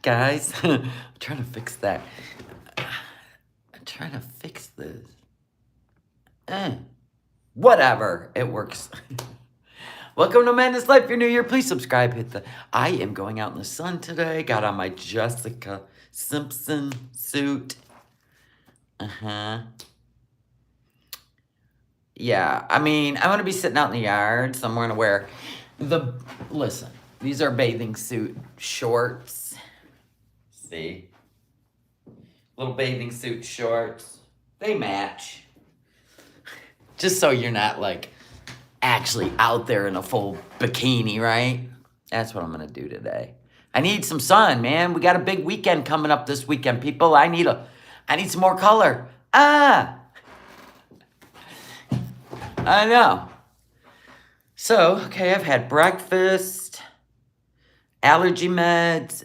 guys. I'm trying to fix that. I'm trying to fix this. Whatever. It works. Welcome to Madness Life. If you're new here, please subscribe. Hit the... I am going out in the sun today. Got on my Jessica Simpson suit. Yeah, I mean, I'm going to be sitting out in the yard, so I'm going to wear the... Listen, these are bathing suit shorts. See? Little bathing suit shorts. They match. Just so you're not, like, actually out there in a full bikini, right? That's what I'm going to do today. I need some sun, man. We got a big weekend coming up this weekend, people. I need some more color. I know. So, okay, I've had breakfast, allergy meds.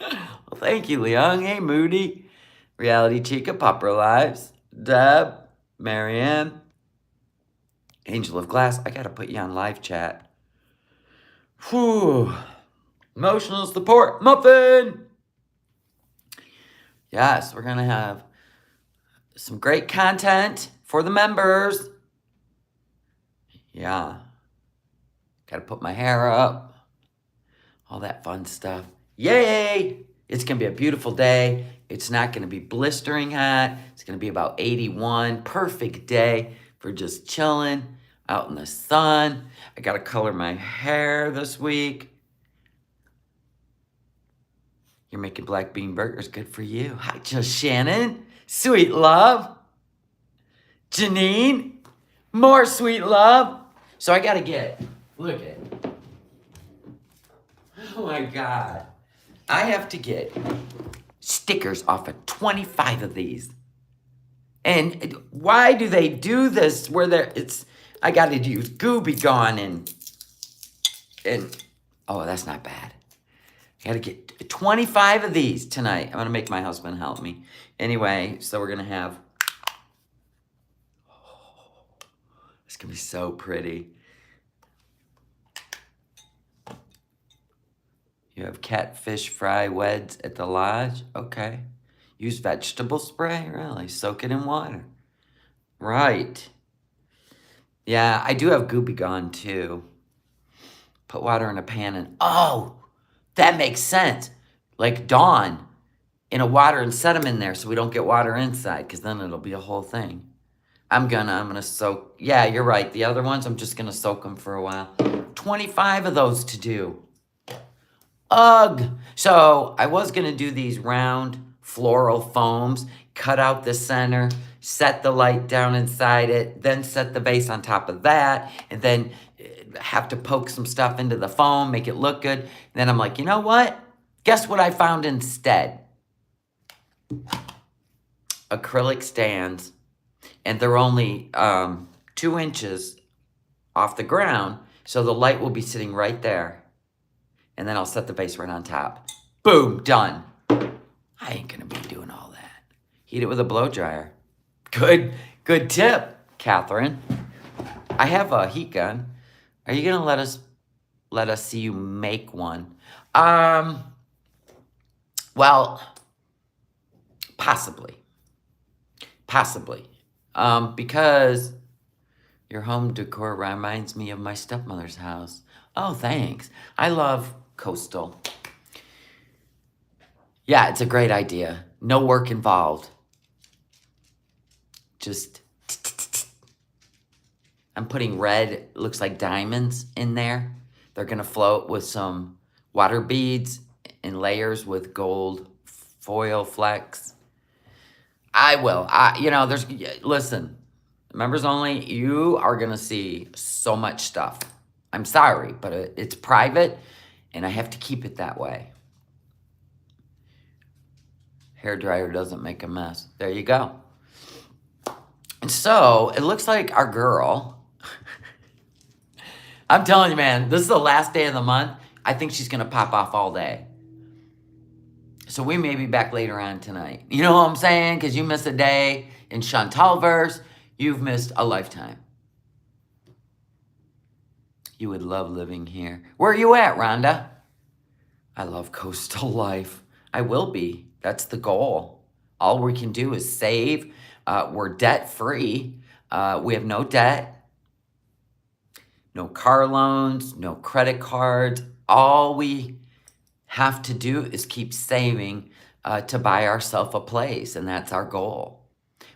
Well, thank you, Leon. Hey, Moody, Reality Chica, Popper Lives, Deb, Marianne, Angel of Glass. I got to put you on live chat. Whew. Emotional support, Muffin. Yes, we're going to have some great content for the members. Yeah. Got to put my hair up. All that fun stuff. Yay! It's going to be a beautiful day. It's not going to be blistering hot. It's going to be about 81. Perfect day for just chilling out in the sun. I got to color my hair this week. You're making black bean burgers. Good for you. Hi, just Shannon. Sweet love. Janine. More sweet love. So I got to get, look at, oh my God. I have to get stickers off of 25 of these. And why do they do this where I got to use Gooby Gone and, oh, that's not bad. I got to get 25 of these tonight. I'm going to make my husband help me. Anyway, so we're going to have, it's going to be so pretty. You have catfish fry weds at the lodge? Okay. Use vegetable spray? Really? Soak it in water. Right. Yeah, I do have Gooby Gone too. Put water in a pan and, oh, that makes sense. Like Dawn in a water and set them in there so we don't get water inside because then it'll be a whole thing. I'm gonna soak. Yeah, you're right. The other ones, I'm just gonna soak them for a while. 25 of those to do. Ugh. So I was going to do these round floral foams, cut out the center, set the light down inside it, then set the vase on top of that, and then have to poke some stuff into the foam, make it look good. And then I'm like, you know what? Guess what I found instead? Acrylic stands, and they're only 2 inches off the ground, so the light will be sitting right there. And then I'll set the vase right on top. Boom, done. I ain't gonna be doing all that. Heat it with a blow dryer. Good tip, Catherine. I have a heat gun. Are you gonna let us see you make one? Well, possibly. Because your home decor reminds me of my stepmother's house. Oh, thanks. I love coastal. Yeah, it's a great idea. No work involved. Just, I'm putting red, looks like diamonds in there. They're going to float with some water beads and layers with gold foil flecks. I will. Listen, members only, you are going to see so much stuff. I'm sorry, but it's private, and I have to keep it that way. Hairdryer doesn't make a mess. There you go. And so, it looks like our girl, I'm telling you, man, this is the last day of the month. I think she's going to pop off all day. So we may be back later on tonight. You know what I'm saying? Because you missed a day in Chantalverse, you've missed a lifetime. You would love living here. Where are you at, Rhonda? I love coastal life. I will be. That's the goal. All we can do is save. We're debt free. We have no debt, no car loans, no credit cards. All we have to do is keep saving to buy ourselves a place, and that's our goal.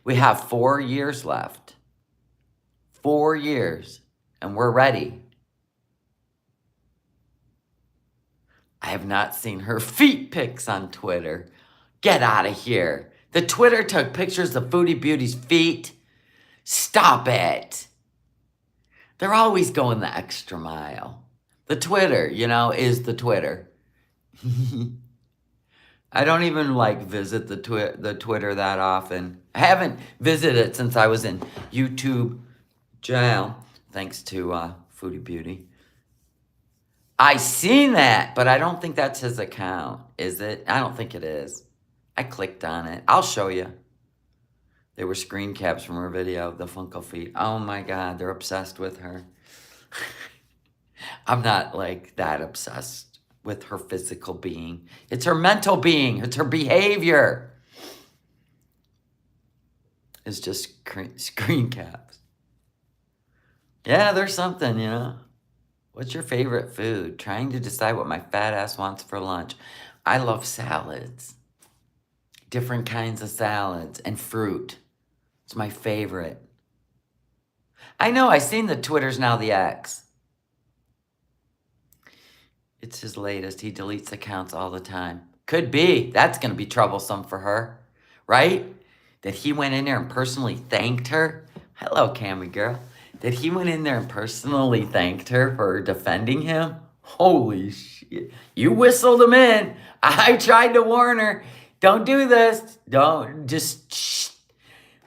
We have 4 years left. 4 years, and we're ready. I have not seen her feet pics on Twitter. Get out of here. The Twitter took pictures of Foodie Beauty's feet. Stop it. They're always going the extra mile. The Twitter, is the Twitter. I don't even visit the Twitter that often. I haven't visited it since I was in YouTube jail, thanks to Foodie Beauty. I seen that, but I don't think that's his account, is it? I don't think it is. I clicked on it. I'll show you. They were screen caps from her video, the Funko feet. Oh my God, they're obsessed with her. I'm not that obsessed with her physical being. It's her mental being. It's her behavior. It's just screen caps. Yeah, there's something, What's your favorite food? Trying to decide what my fat ass wants for lunch. I love salads. Different kinds of salads and fruit. It's my favorite. I know, I seen the Twitter's now the X. It's his latest. He deletes accounts all the time. Could be. That's going to be troublesome for her. Right? That he went in there and personally thanked her. Hello, Cammy girl. That he went in there and personally thanked her for defending him. Holy shit. You whistled him in. I tried to warn her. Don't do this. Don't. Just shh.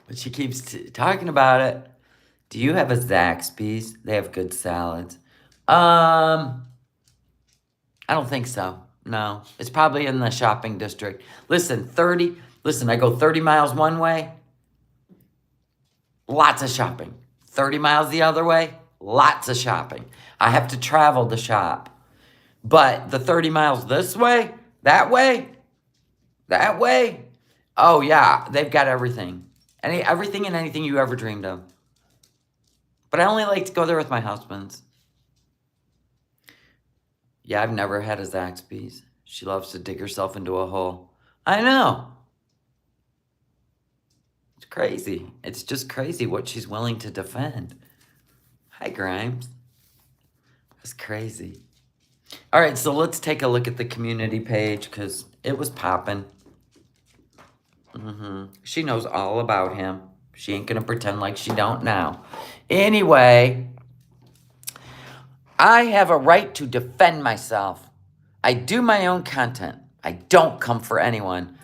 But she keeps talking about it. Do you have a Zaxby's? They have good salads. I don't think so. No. It's probably in the shopping district. Listen, I go 30 miles one way. Lots of shopping. 30 miles the other way. Lots of shopping. I have to travel to shop. But the 30 miles this way, that way, oh yeah, they've got everything. Everything and anything you ever dreamed of. But I only like to go there with my husbands. Yeah, I've never had a Zaxby's. She loves to dig herself into a hole. I know. It's crazy. It's just crazy what she's willing to defend. Hi, Grimes. That's crazy. All right, so let's take a look at the community page because it was popping. She knows all about him. She ain't going to pretend like she don't now. Anyway, I have a right to defend myself. I do my own content. I don't come for anyone.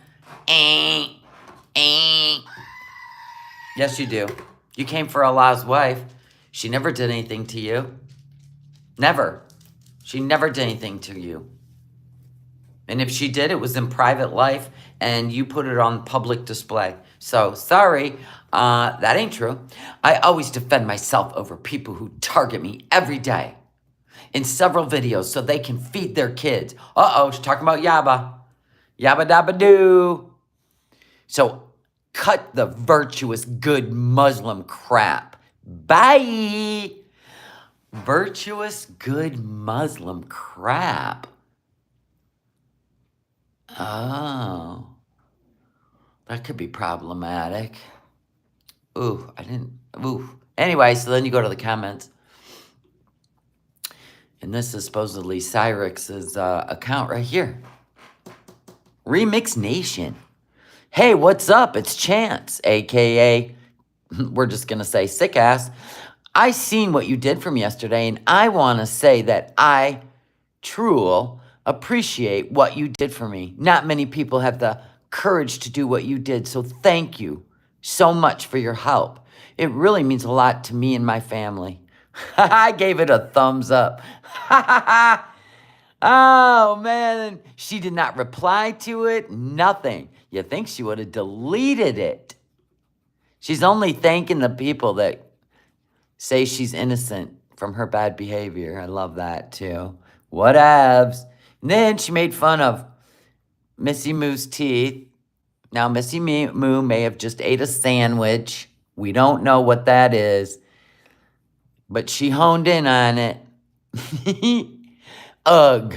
Yes, you do. You came for Allah's wife. She never did anything to you. Never. She never did anything to you. And if she did, it was in private life, and you put it on public display. So, sorry, that ain't true. I always defend myself over people who target me every day in several videos so they can feed their kids. Uh-oh, she's talking about Yabba. Yabba dabba doo. So, cut the virtuous, good Muslim crap. Bye. Virtuous, good Muslim crap. Oh. That could be problematic. Ooh. Anyway, so then you go to the comments. And this is supposedly Cyrix's account right here. Remix Nation. Hey, what's up? It's Chance, a.k.a. we're just going to say sick ass. I seen what you did from yesterday, and I want to say that I truly appreciate what you did for me. Not many people have the courage to do what you did, so thank you so much for your help. It really means a lot to me and my family. I gave it a thumbs up. Oh, man. She did not reply to it. Nothing. You think she would have deleted it. She's only thanking the people that say she's innocent from her bad behavior. I love that, too. Whatevs. Then she made fun of Missy Moo's teeth. Now, Missy Moo may have just ate a sandwich. We don't know what that is, but she honed in on it. Ugh.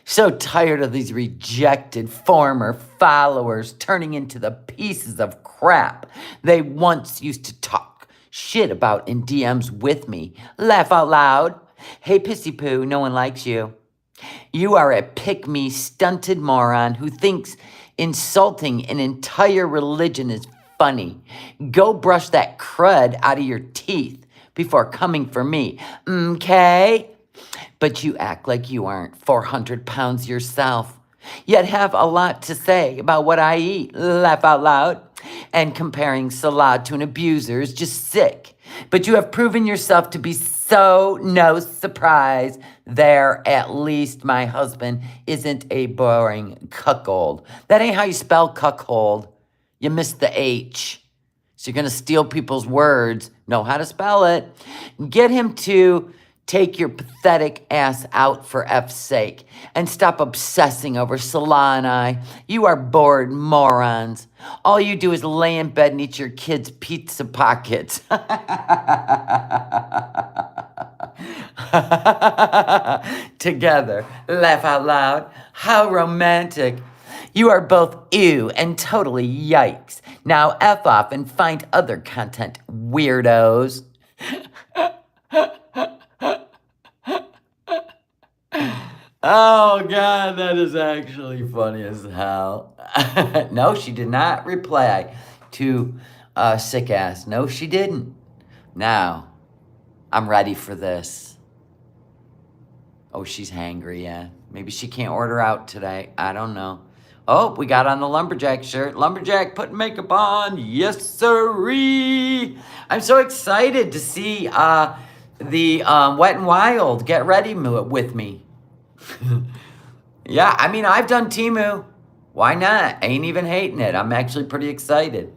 So tired of these rejected former followers turning into the pieces of crap they once used to talk shit about in DMs with me. Laugh out loud. Hey, Pissy Poo, no one likes you. You are a pick-me, stunted moron who thinks insulting an entire religion is funny. Go brush that crud out of your teeth before coming for me, okay? But you act like you aren't 400 pounds yourself, yet have a lot to say about what I eat. Laugh out loud. And comparing salad to an abuser is just sick. But you have proven yourself to be so no surprise there. At least my husband isn't a boring cuckold. That ain't how you spell cuckold. You missed the H. So you're going to steal people's words. Know how to spell it. Get him to take your pathetic ass out for F's sake and stop obsessing over Salah and I. You are bored morons. All you do is lay in bed and eat your kids' pizza pockets. Together, laugh out loud. How romantic. You are both ew and totally yikes. Now F off and find other content, weirdos. Oh, God, that is actually funny as hell. No, she did not reply to sick ass. No, she didn't. Now, I'm ready for this. Oh, she's hangry, yeah. Maybe she can't order out today. I don't know. Oh, we got on the lumberjack shirt. Lumberjack putting makeup on. Yes, sirree. I'm so excited to see the Wet and Wild. Get ready with me. Yeah, I mean, I've done Temu. Why not? I ain't even hating it. I'm actually pretty excited.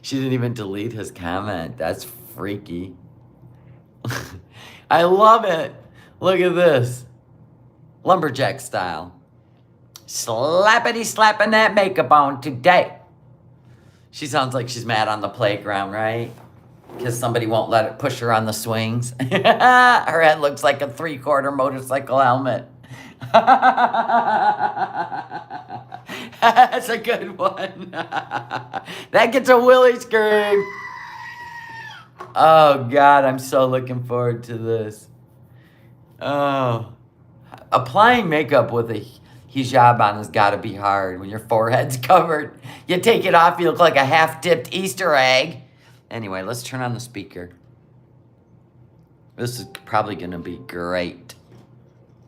She didn't even delete his comment. That's freaky. I love it. Look at this. Lumberjack style. Slappity slapping that makeup on today. She sounds like she's mad on the playground, right? Because somebody won't let it push her on the swings. Her head looks like a 3/4 motorcycle helmet. That's a good one. That gets a Willie scream. Oh, God, I'm so looking forward to this. Oh. Applying makeup with a hijab on has got to be hard when your forehead's covered. You take it off, you look like a half-dipped Easter egg. Anyway, let's turn on the speaker. This is probably going to be great.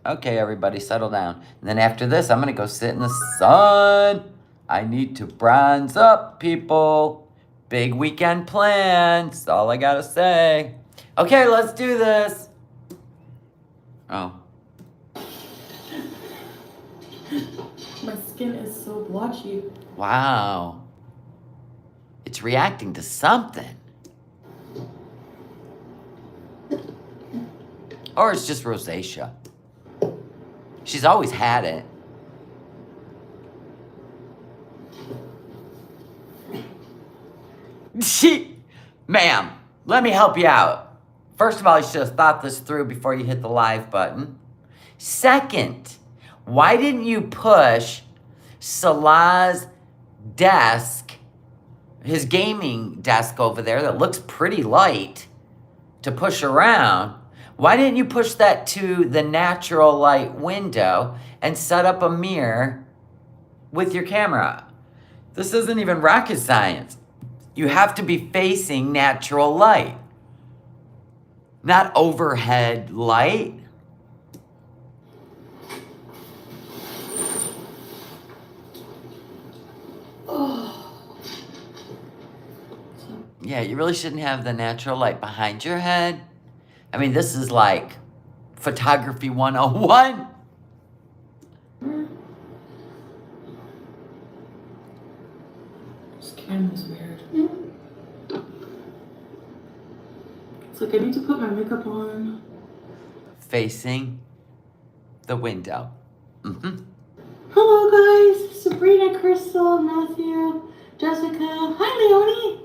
Okay, everybody, settle down. And then after this, I'm going to go sit in the sun. I need to bronze up, people. Big weekend plans. That's all I got to say. Okay, let's do this. Oh. My skin is so blotchy. Wow. It's reacting to something. Or it's just rosacea. She's always had it. Ma'am, let me help you out. First of all, you should have thought this through before you hit the live button. Second, why didn't you push Salah's desk, his gaming desk over there that looks pretty light to push around? Why didn't you push that to the natural light window and set up a mirror with your camera? This isn't even rocket science. You have to be facing natural light, not overhead light. Yeah, you really shouldn't have the natural light behind your head. I mean, this is like photography 101. This camera's weird. It's like I need to put my makeup on. Facing the window. Mm-hmm. Hello guys, Sabrina, Crystal, Matthew, Jessica. Hi Leonie.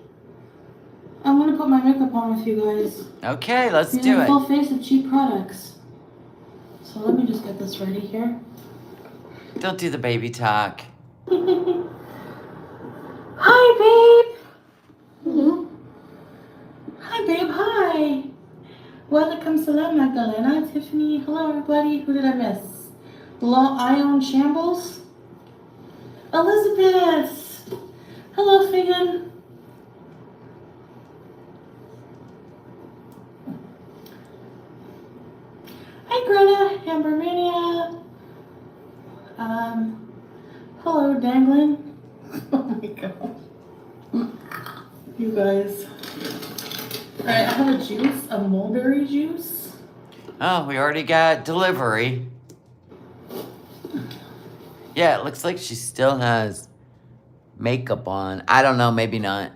I'm gonna put my makeup on with you guys. Okay, let's Using do a it. full face of cheap products. So let me just get this ready here. Don't do the baby talk. Hi babe. Hello. Hi babe, hi. Welcome, Salam Magdalena, Tiffany. Hello everybody. Who did I miss? Ion Shambles. Elizabeth. Hello Figan. Hi Greta, Ambermania. Hello Danglin. Oh my god. You guys. Alright, I have a juice, a mulberry juice. Oh, we already got delivery. Yeah, it looks like she still has makeup on. I don't know, maybe not.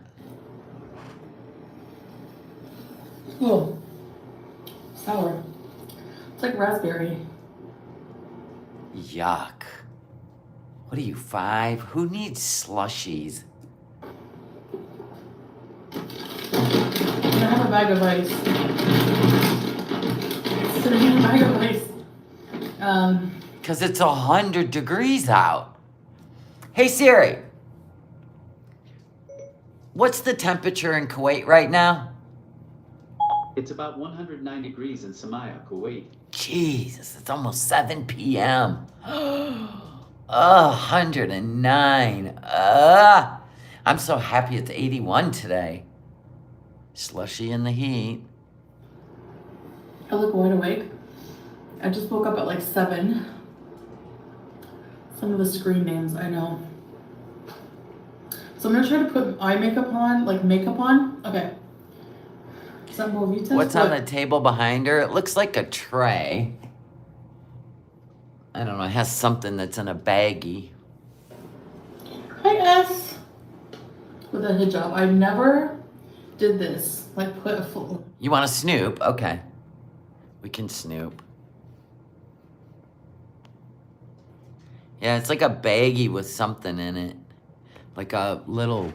Oh, sour. It's like raspberry. Yuck. What are you, 5? Who needs slushies? I have a bag of ice. Sitting in a bag of ice. Because it's 100 degrees out. Hey, Siri. What's the temperature in Kuwait right now? It's about 109 degrees in Samaya, Kuwait. Jesus, it's almost 7 p.m. 109. I'm so happy it's 81 today. Slushy in the heat. I look wide awake. I just woke up at like 7. Some of the screen names, I know. So I'm gonna try to put eye makeup on, like makeup on. Okay. What's on the table behind her? It looks like a tray. I don't know, it has something that's in a baggie. Hi S. With a hijab. I never did this. Like put a full. You want to snoop? Okay. We can snoop. Yeah, it's like a baggie with something in it. Like a little,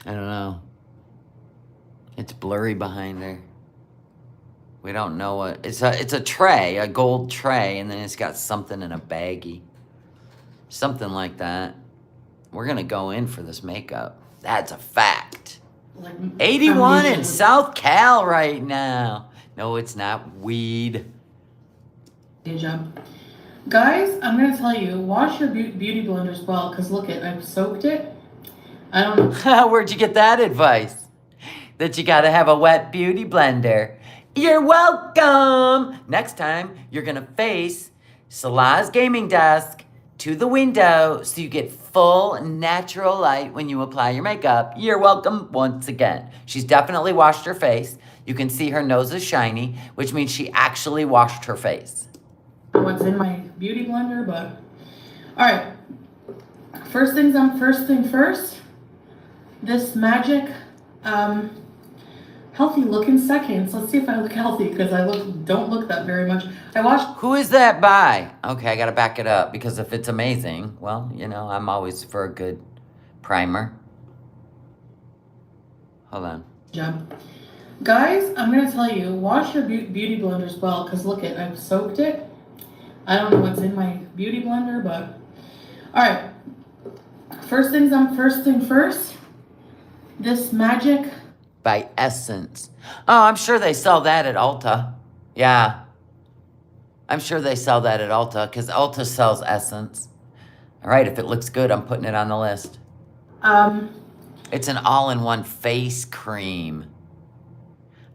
I don't know. It's blurry behind her. We don't know what, it's a tray, a gold tray, and then it's got something in a baggie. Something like that. We're gonna go in for this makeup. That's a fact. Like 81 in South Cal right now. No, it's not weed. Hijab. Guys, I'm gonna tell you, wash your beauty blenders well, because look it, I've soaked it. I don't know. Where'd you get that advice? That you gotta have a wet beauty blender. You're welcome! Next time, you're gonna face Salah's gaming desk to the window so you get full natural light when you apply your makeup. You're welcome once again. She's definitely washed her face. You can see her nose is shiny, which means she actually washed her face. What's in my beauty blender, but all right. First thing first. This magic healthy look in seconds. Let's see if I look healthy because don't look that very much. I watched. Who is that by? Okay, I gotta back it up because if it's amazing, well, you know, I'm always for a good primer. Hold on. Guys, I'm gonna tell you, wash your beauty blenders well because look it, I've soaked it. I don't know what's in my beauty blender, but all right. First thing first. This magic by Essence. Oh, I'm sure they sell that at Ulta. Yeah. I'm sure they sell that at Ulta because Ulta sells Essence. All right, if it looks good, I'm putting it on the list. It's an all-in-one face cream.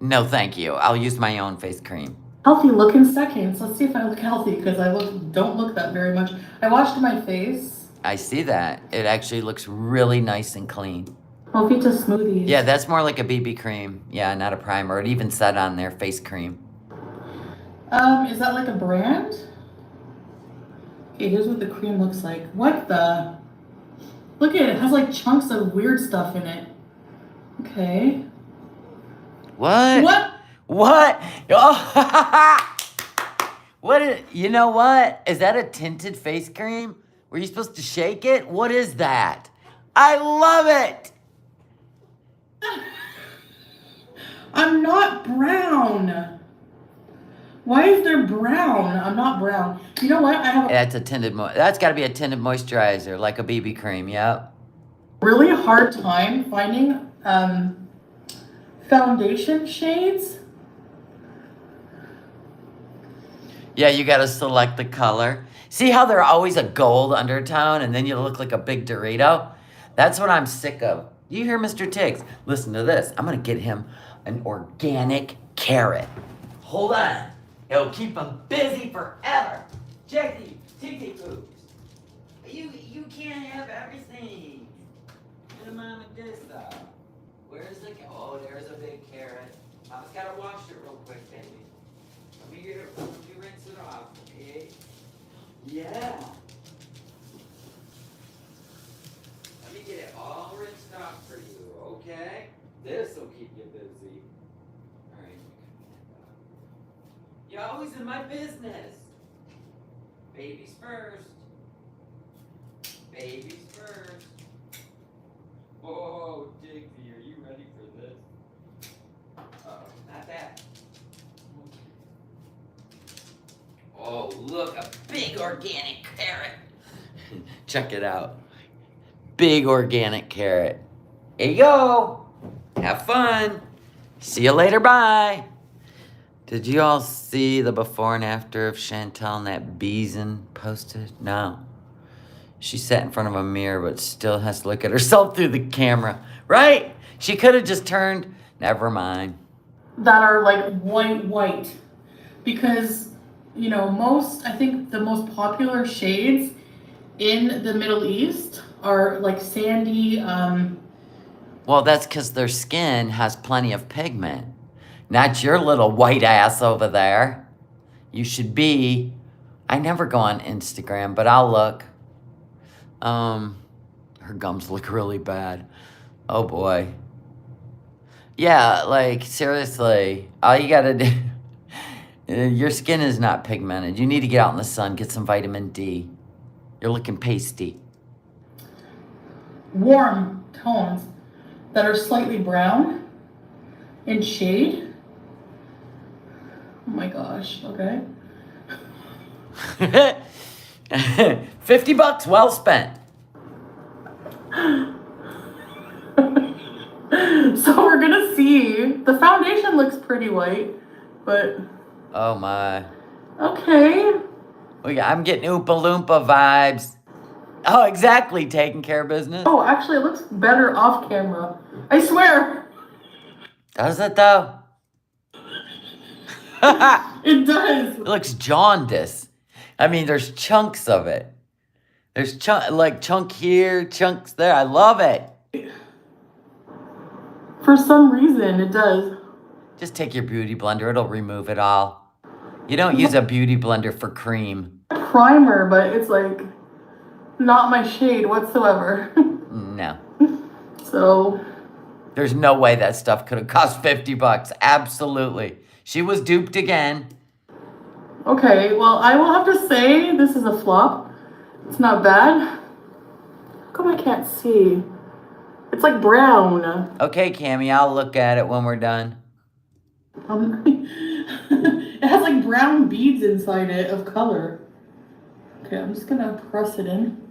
No, thank you. I'll use my own face cream. Healthy look in seconds. Let's see if I look healthy because don't look that very much. I washed my face. I see that. It actually looks really nice and clean. Mojito smoothies. Yeah, that's more like a BB cream. Yeah, not a primer. It even said on there, face cream. Is that like a brand? Okay, here's what the cream looks like. What the? Look at it. It has like chunks of weird stuff in it. Okay. What? What? What? Oh, You know what? Is that a tinted face cream? Were you supposed to shake it? What is that? I love it. I'm not brown. Why is there brown? I'm not brown. You know what? I have a That's got to be a tinted moisturizer, like a BB cream. Yep. really hard time finding foundation shades. Yeah, you got to select the color. See how they're always a gold undertone and then you look like a big Dorito? That's what I'm sick of. You hear Mr. Tiggs? Listen to this. I'm going to get him an organic carrot. Hold on. It'll keep him busy forever. Jackie, Tiggy Poops. You can't have everything. Get him on with this stuff. Where's the... Oh, there's a big carrot. I just got to wash it real quick, baby. Let me rinse it off, okay? Yeah. Let me get it all rinsed off for you, okay? This will keep you busy. All right. You're always in my business. Babies first. Babies first. Whoa, Digby, are you ready for this? Uh-oh, not that. Oh, look, a big organic carrot. Check it out. Big organic carrot. Here you go. Have fun. See you later. Bye. Did you all see the before and after of Chantel and that Beeze posted? No. She sat in front of a mirror but still has to look at herself through the camera. Right? She could have just turned. Never mind. That are like white. Because, you know, I think the most popular shades in the Middle East are like sandy. Well, that's because their skin has plenty of pigment. Not your little white ass over there. You should be. I never go on Instagram, but I'll look. Her gums look really bad. Oh boy. Yeah, like seriously, all you gotta do. Your skin is not pigmented. You need to get out in the sun, get some vitamin D. You're looking pasty. Warm tones that are slightly brown in shade. Oh my gosh, okay. $50 well spent. So we're gonna see. The foundation looks pretty white, but Oh my. okay. I'm getting Oompa Loompa vibes. Oh, exactly. Taking care of business. Oh, actually, it looks better off camera. I swear. Does it though? It does. It looks jaundice. I mean, there's chunks of it. There's chunk here, chunks there. I love it. For some reason, it does. Just take your beauty blender. It'll remove it all. You don't use a beauty blender for cream. Primer, but it's like not my shade whatsoever. No. So. There's no way that stuff could have cost $50. Absolutely. She was duped again. Okay, well, I will have to say this is a flop. It's not bad. How come I can't see? It's like brown. Okay, Cammy, I'll look at it when we're done. It has like brown beads inside it of color. Okay, I'm just gonna press it in.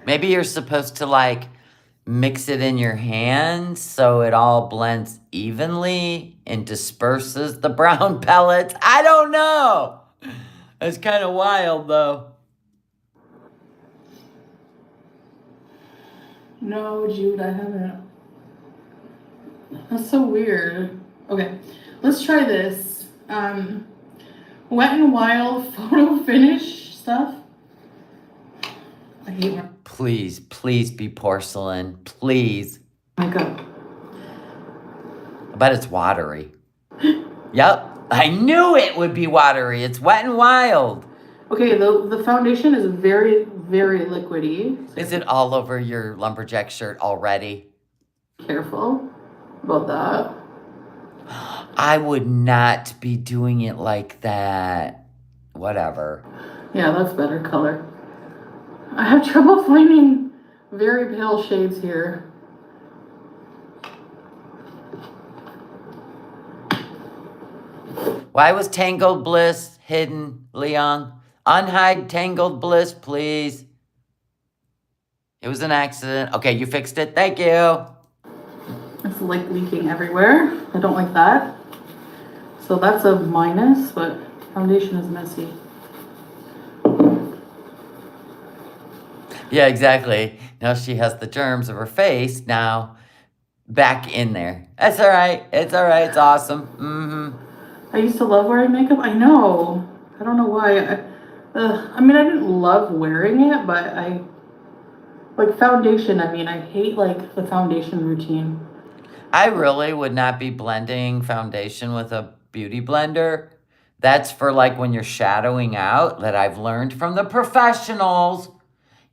Maybe you're supposed to like mix it in your hands so it all blends evenly and disperses the brown pellets. I don't know. It's kind of wild though. No, Jude, I haven't. That's so weird. Okay, let's try this. Wet n Wild photo finish stuff. I hate my. Please be porcelain. Please. Oh my God. I bet it's watery. Yep. I knew it would be watery. It's Wet n Wild. Okay, the foundation is very, very liquidy. Is it all over your lumberjack shirt already? Careful about that. I would not be doing it like that. whatever. Yeah, that's better color. I have trouble finding very pale shades here. Why was Tangled Bliss hidden, Leon? Unhide Tangled Bliss, please. It was an accident. Okay, you fixed it. Thank you. It's like leaking everywhere. I don't like that. So that's a minus, but foundation is messy. Yeah, exactly. Now she has the germs of her face now back in there. That's all right. It's all right. It's awesome. I used to love wearing makeup. I know. I don't know why. I mean, I didn't love wearing it, but I like foundation. I mean, I hate like the foundation routine. I really would not be blending foundation with a beauty blender. That's for like when you're shadowing out, that I've learned from the professionals.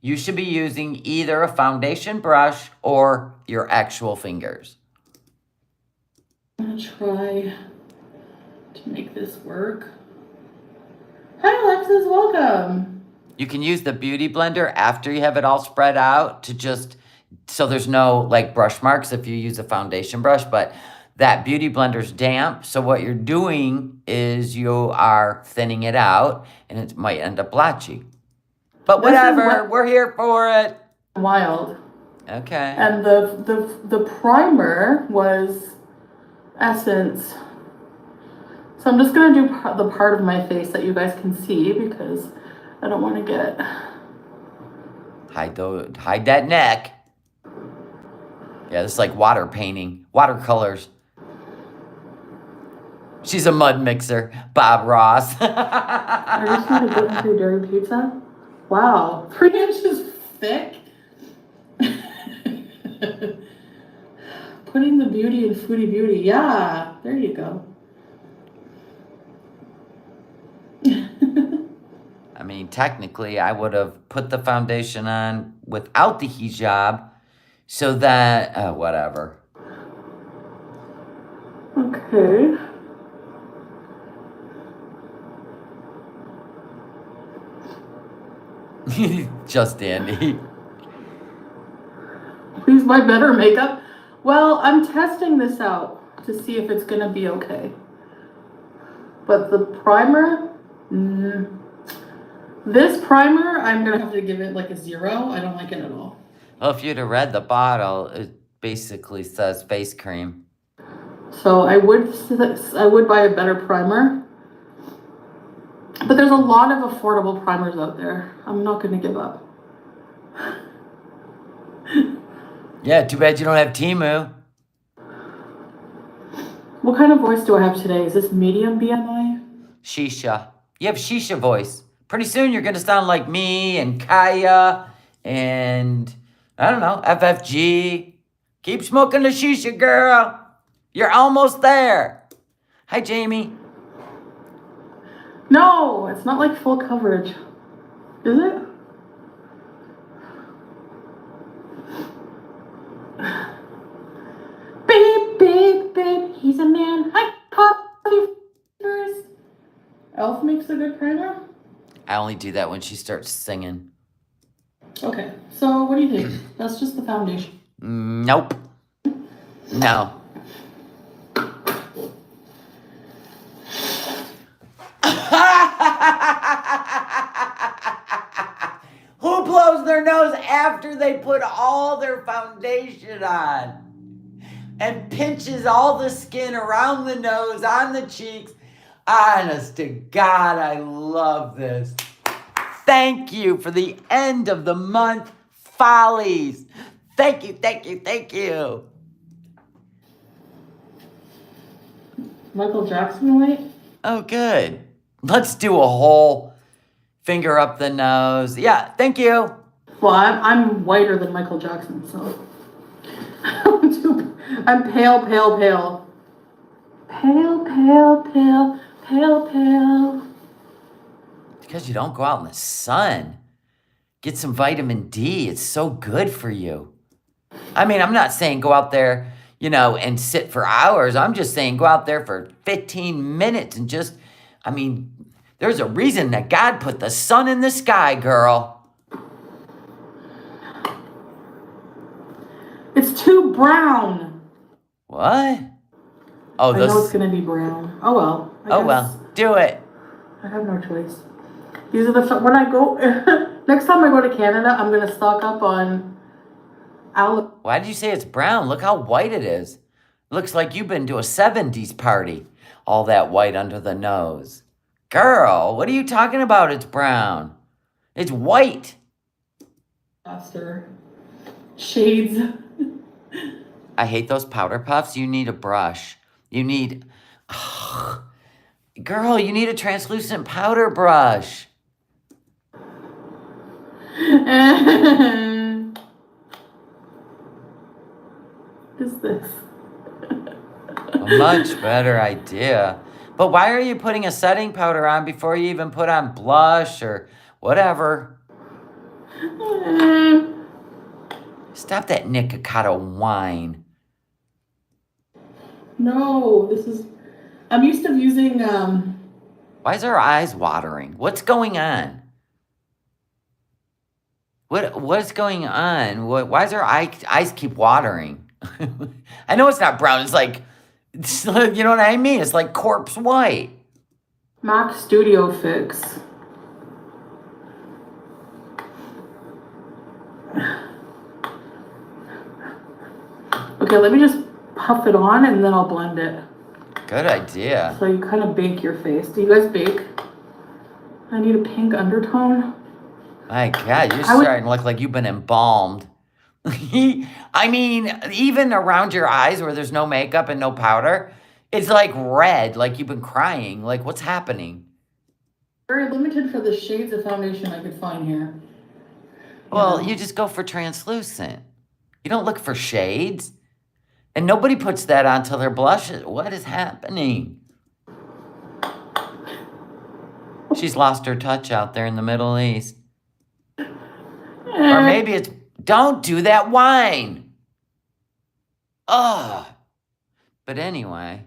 You should be using either a foundation brush or your actual fingers. I'm gonna try to make this work. Hi, Alexis. Welcome. You can use the beauty blender after you have it all spread out to just, so there's no like brush marks if you use a foundation brush, but that beauty blender's damp. So what you're doing is you are thinning it out and it might end up blotchy. But whatever, we're here for it. Wild. Okay. And the primer was Essence. So I'm just gonna do the part of my face that you guys can see because I don't want to get Hide that neck. Yeah, this is like water painting, watercolors. She's a mud mixer, Bob Ross. I just had a gluten-free dairy pizza. Wow, 3 inches thick. Putting the beauty in Foodie Beauty. Yeah, there you go. I mean, technically, I would have put the foundation on without the hijab so that, whatever. Okay. Just Andy. Please buy better makeup. Well, I'm testing this out to see if it's gonna be okay. But the primer, this primer, I'm gonna have to give it like a 0. I don't like it at all. Well, if you'd have read the bottle, it basically says face cream. So I would buy a better primer. But there's a lot of affordable primers out there. I'm not gonna give up. Yeah, too bad you don't have Temu. What kind of voice do I have today? Is this medium BMI? Shisha. You have Shisha voice. Pretty soon you're going to sound like me and Kaya and, I don't know, FFG. Keep smoking the Shisha, girl. You're almost there. Hi, Jamie. No, it's not like full coverage. Is it? Babe, he's a man. Hi, coffee first. Elf makes a good primer. I only do that when she starts singing. Okay, so what do you think? That's just the foundation. Nope. No. Who blows their nose after they put all their foundation on? And pinches all the skin around the nose, on the cheeks. Honest to God, I love this. Thank you for the end of the month follies. Thank you, thank you, thank you. Michael Jackson white? Oh, good. Let's do a whole finger up the nose. Yeah, thank you. Well, I'm whiter than Michael Jackson, so. I'm pale. Pale. Because you don't go out in the sun. Get some vitamin D. It's so good for you. I mean, I'm not saying go out there, and sit for hours. I'm just saying go out there for 15 minutes and just, There's a reason that God put the sun in the sky, girl. It's too brown. What? Oh, I know it's gonna be brown. Oh well. I guess well, do it. I have no choice. These are the when I go next time I go to Canada, I'm gonna stock up on Why did you say it's brown? Look how white it is. Looks like you've been to a 70s party. All that white under the nose. Girl, what are you talking about? It's brown. It's white. Faster. Shades. I hate those powder puffs. You need a brush. You need... Girl, you need a translucent powder brush. What is this? A much better idea. But why are you putting a setting powder on before you even put on blush or whatever? Stop that Nikocado wine. No, this is... I'm used to using... Why is her eyes watering? What's going on? What's going on? Why does her eyes keep watering? I know it's not brown. It's like, you know what I mean? It's like corpse white. Mac Studio Fix. Okay, let me just puff it on and then I'll blend it. Good idea. So you kind of bake your face. Do you guys bake? I need a pink undertone. My God, you're starting to look like you've been embalmed. I mean, even around your eyes where there's no makeup and no powder, it's like red, like you've been crying. Like, what's happening? Very limited for the shades of foundation I could find here. Well, you just go for translucent. You don't look for shades. And nobody puts that on till they're blushes. What is happening? She's lost her touch out there in the Middle East. Or maybe it's... Don't do that wine. Ugh. But anyway,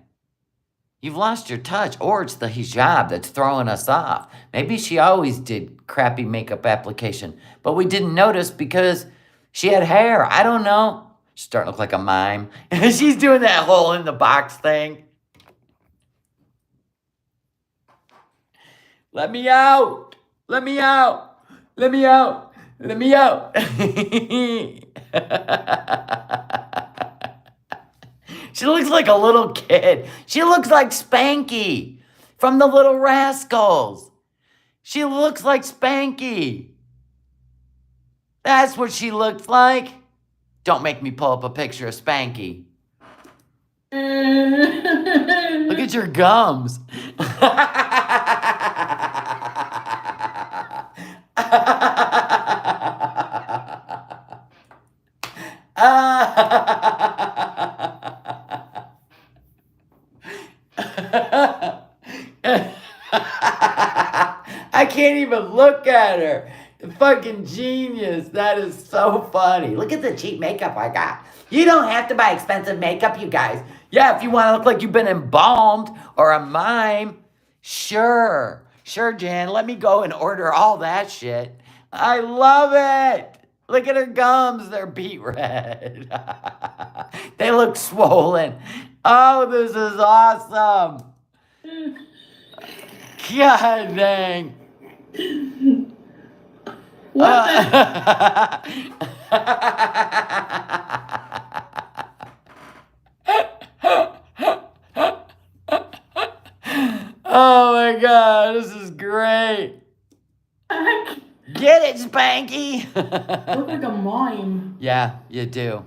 you've lost your touch, or it's the hijab that's throwing us off. Maybe she always did crappy makeup application, but we didn't notice because she had hair. I don't know. She's starting to look like a mime. She's doing that hole in the box thing. Let me out. Let me out. Let me out. Let me out. She looks like a little kid. She looks like Spanky from the Little Rascals. She looks like Spanky. That's what she looked like. Don't make me pull up a picture of Spanky. Look at your gums. I can't even look at her. Fucking genius. That is so funny. Look at the cheap makeup I got. You don't have to buy expensive makeup, you guys. Yeah, if you want to look like you've been embalmed or a mime, sure. Sure, Jan, let me go and order all that shit. I love it. Look at her gums. They're beet red. They look swollen. Oh, this is awesome. God dang. What Oh my God, this is great. the heck? Get it, Spanky. I look like a mime. Yeah, you do.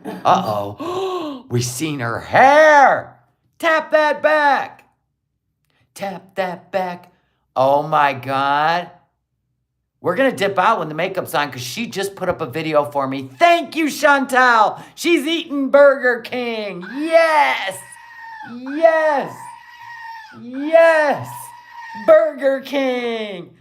Uh-oh. We seen her hair. Tap that back. Tap that back. Oh my God. We're going to dip out when the makeup's on because she just put up a video for me. Thank you, Chantal. She's eating Burger King. Yes. Yes. Yes. Burger King.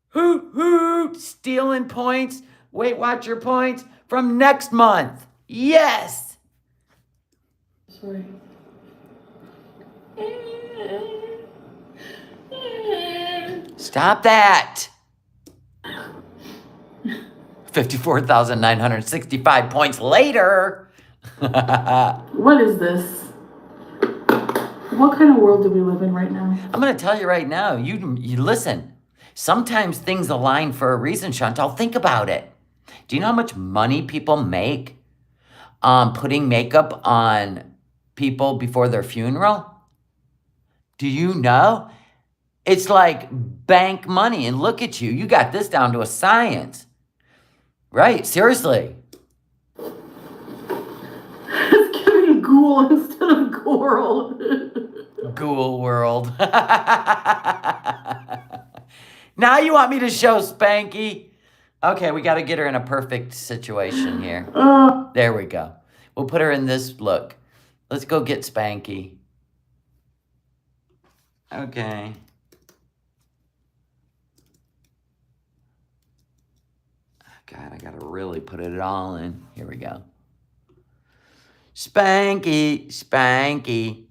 Hoot, hoot. Stealing points. Weight Watcher points from next month. Yes. Sorry. Stop that. 54,965 points later. What is this? What kind of world do we live in right now? I'm going to tell you right now, you listen. Sometimes things align for a reason, Chantal. Think about it. Do you know how much money people make putting makeup on people before their funeral? Do you know? It's like bank money. And look at you. You got this down to a science. Right? Seriously. It's giving ghoul instead of coral. Ghoul world. Now you want me to show Spanky? Okay, we got to get her in a perfect situation here. There we go. We'll put her in this look. Let's go get Spanky. Okay. God, I got to really put it all in. Here we go. Spanky, Spanky.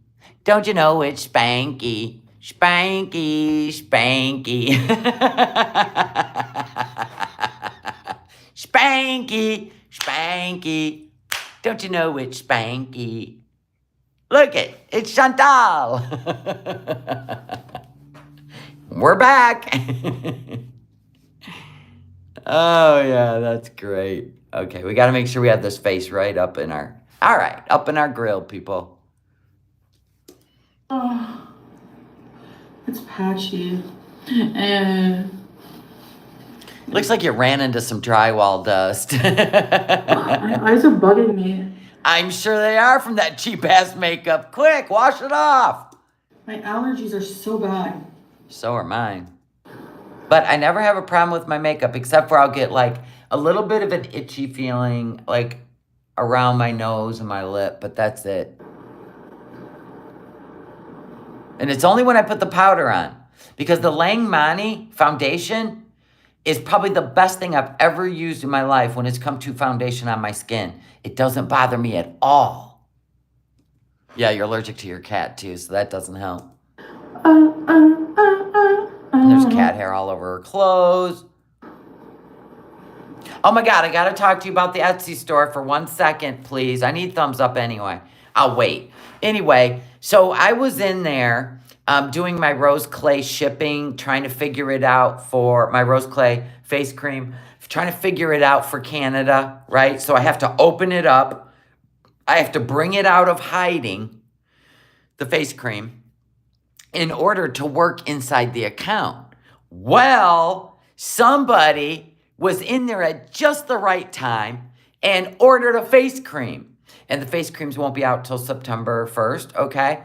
Don't you know it's Spanky? Spanky, Spanky. Spanky, Spanky. Don't you know it's Spanky? Look it's Chantal. We're back. Oh, yeah, that's great. Okay, we got to make sure we have this face right up in our... All right, up in our grill, people. Oh, it's patchy. And... Looks like you ran into some drywall dust. My eyes are bugging me. I'm sure they are from that cheap-ass makeup. Quick, wash it off. My allergies are so bad. So are mine. But I never have a problem with my makeup, except for I'll get like a little bit of an itchy feeling like around my nose and my lip, but that's it. And it's only when I put the powder on. Because the Langmani foundation is probably the best thing I've ever used in my life when it's come to foundation on my skin. It doesn't bother me at all. Yeah, you're allergic to your cat too, so that doesn't help. And there's cat hair all over her clothes. Oh my God, I gotta talk to you about the Etsy store for 1 second, please. I need thumbs up anyway. I'll wait. Anyway, so I was in there doing my rose clay shipping, trying to figure it out for my rose clay face cream, trying to figure it out for Canada, right? So I have to open it up. I have to bring it out of hiding, the face cream, in order to work inside the account. Well, somebody was in there at just the right time and ordered a face cream. And the face creams won't be out till September 1st, okay?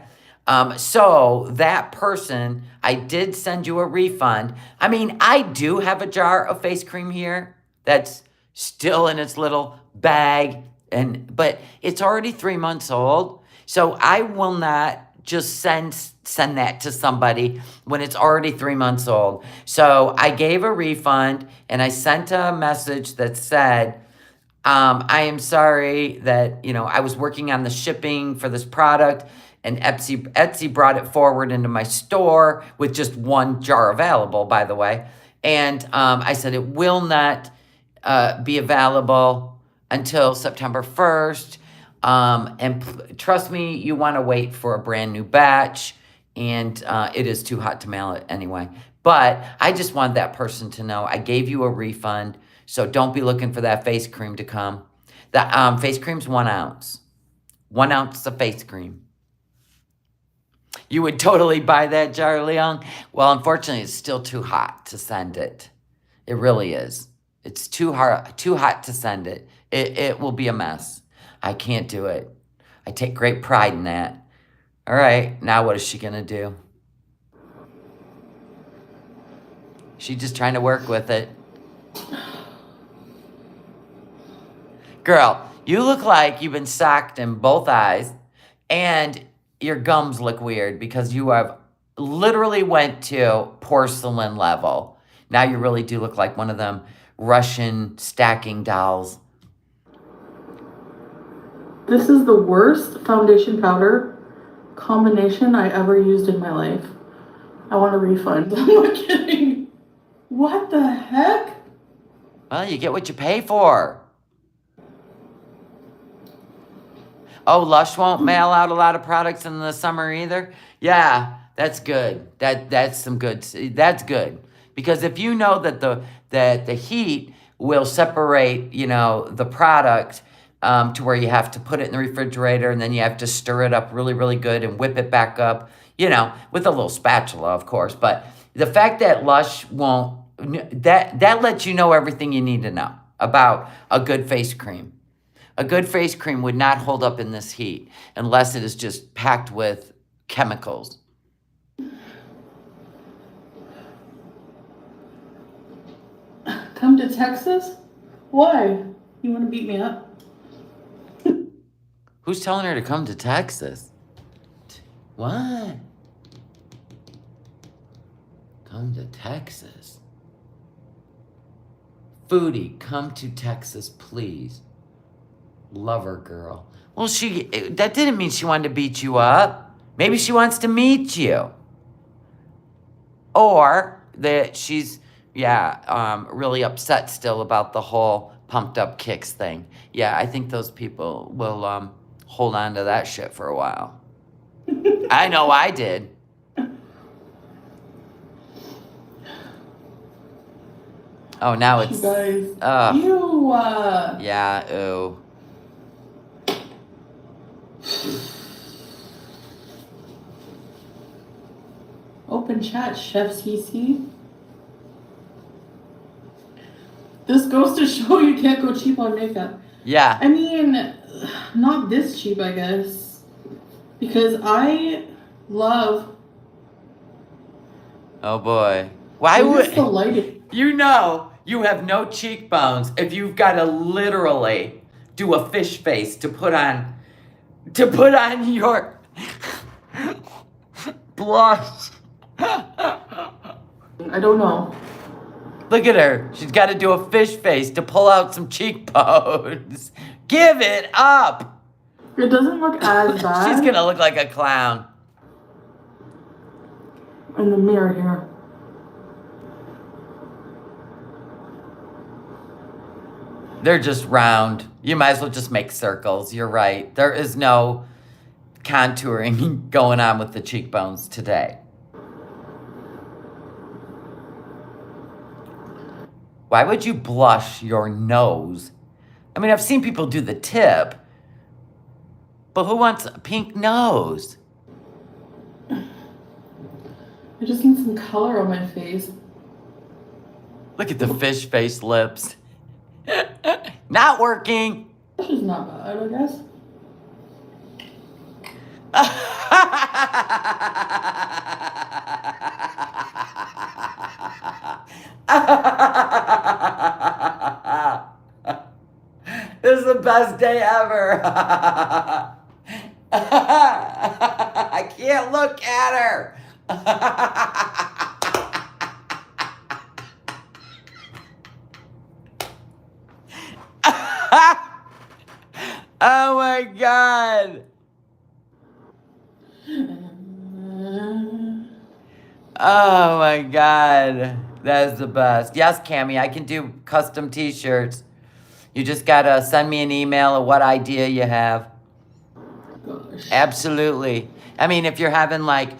So that person, I did send you a refund. I mean, I do have a jar of face cream here that's still in its little bag, but it's already 3 months old. So I will not just send that to somebody when it's already 3 months old. So I gave a refund and I sent a message that said, I am sorry that, I was working on the shipping for this product and Etsy brought it forward into my store with just one jar available, by the way. And I said it will not be available until September 1st. And trust me, you want to wait for a brand new batch, and it is too hot to mail it anyway. But I just wanted that person to know I gave you a refund, so don't be looking for that face cream to come. The face cream's 1 ounce. 1 ounce of face cream. You would totally buy that jar, Leon? Well, unfortunately, it's still too hot to send it. It really is. It's too hot to send it. It will be a mess. I can't do it. I take great pride in that. All right, now what is she going to do? She's just trying to work with it. Girl, you look like you've been socked in both eyes, and your gums look weird because you have literally went to porcelain level. Now you really do look like one of them Russian stacking dolls. This is the worst foundation powder combination I ever used in my life. I want a refund. I'm not kidding. What the heck? Well, you get what you pay for. Oh, Lush won't mail out a lot of products in the summer either? Yeah, that's good. That's some good. That's good. Because if you know that the heat will separate, the product to where you have to put it in the refrigerator and then you have to stir it up really, really good and whip it back up, with a little spatula, of course. But the fact that Lush won't, that lets you know everything you need to know about a good face cream. A good face cream would not hold up in this heat unless it is just packed with chemicals. Come to Texas? Why? You want to beat me up? Who's telling her to come to Texas? What? Come to Texas. Foodie, come to Texas, please. Lover girl. Well, that didn't mean she wanted to beat you up. Maybe she wants to meet you. Or that she's, really upset still about the whole pumped up kicks thing. Yeah, I think those people will hold on to that shit for a while. I know I did. Oh, now it's... You guys. Ew. You. Yeah, ooh. Open chat, Chef CC. This goes to show you can't go cheap on makeup. Yeah. I mean, not this cheap, I guess. Because I love... Oh, boy. Why would... the lighting? You have no cheekbones if you've got to literally do a fish face to put on your blush. I don't know. Look at her. She's got to do a fish face to pull out some cheekbones. Give it up. It doesn't look as bad. She's going to look like a clown. In the mirror here. They're just round. You might as well just make circles. You're right. There is no contouring going on with the cheekbones today. Why would you blush your nose? I mean, I've seen people do the tip, but who wants a pink nose? I just need some color on my face. Look at the fish face lips. Not working. This is not bad, I guess. This is the best day ever. I can't look at her. Oh my God. Oh my God. That is the best. Yes, Cammie, I can do custom t-shirts. You just gotta send me an email of what idea you have. Gosh. Absolutely. I mean, if you're having like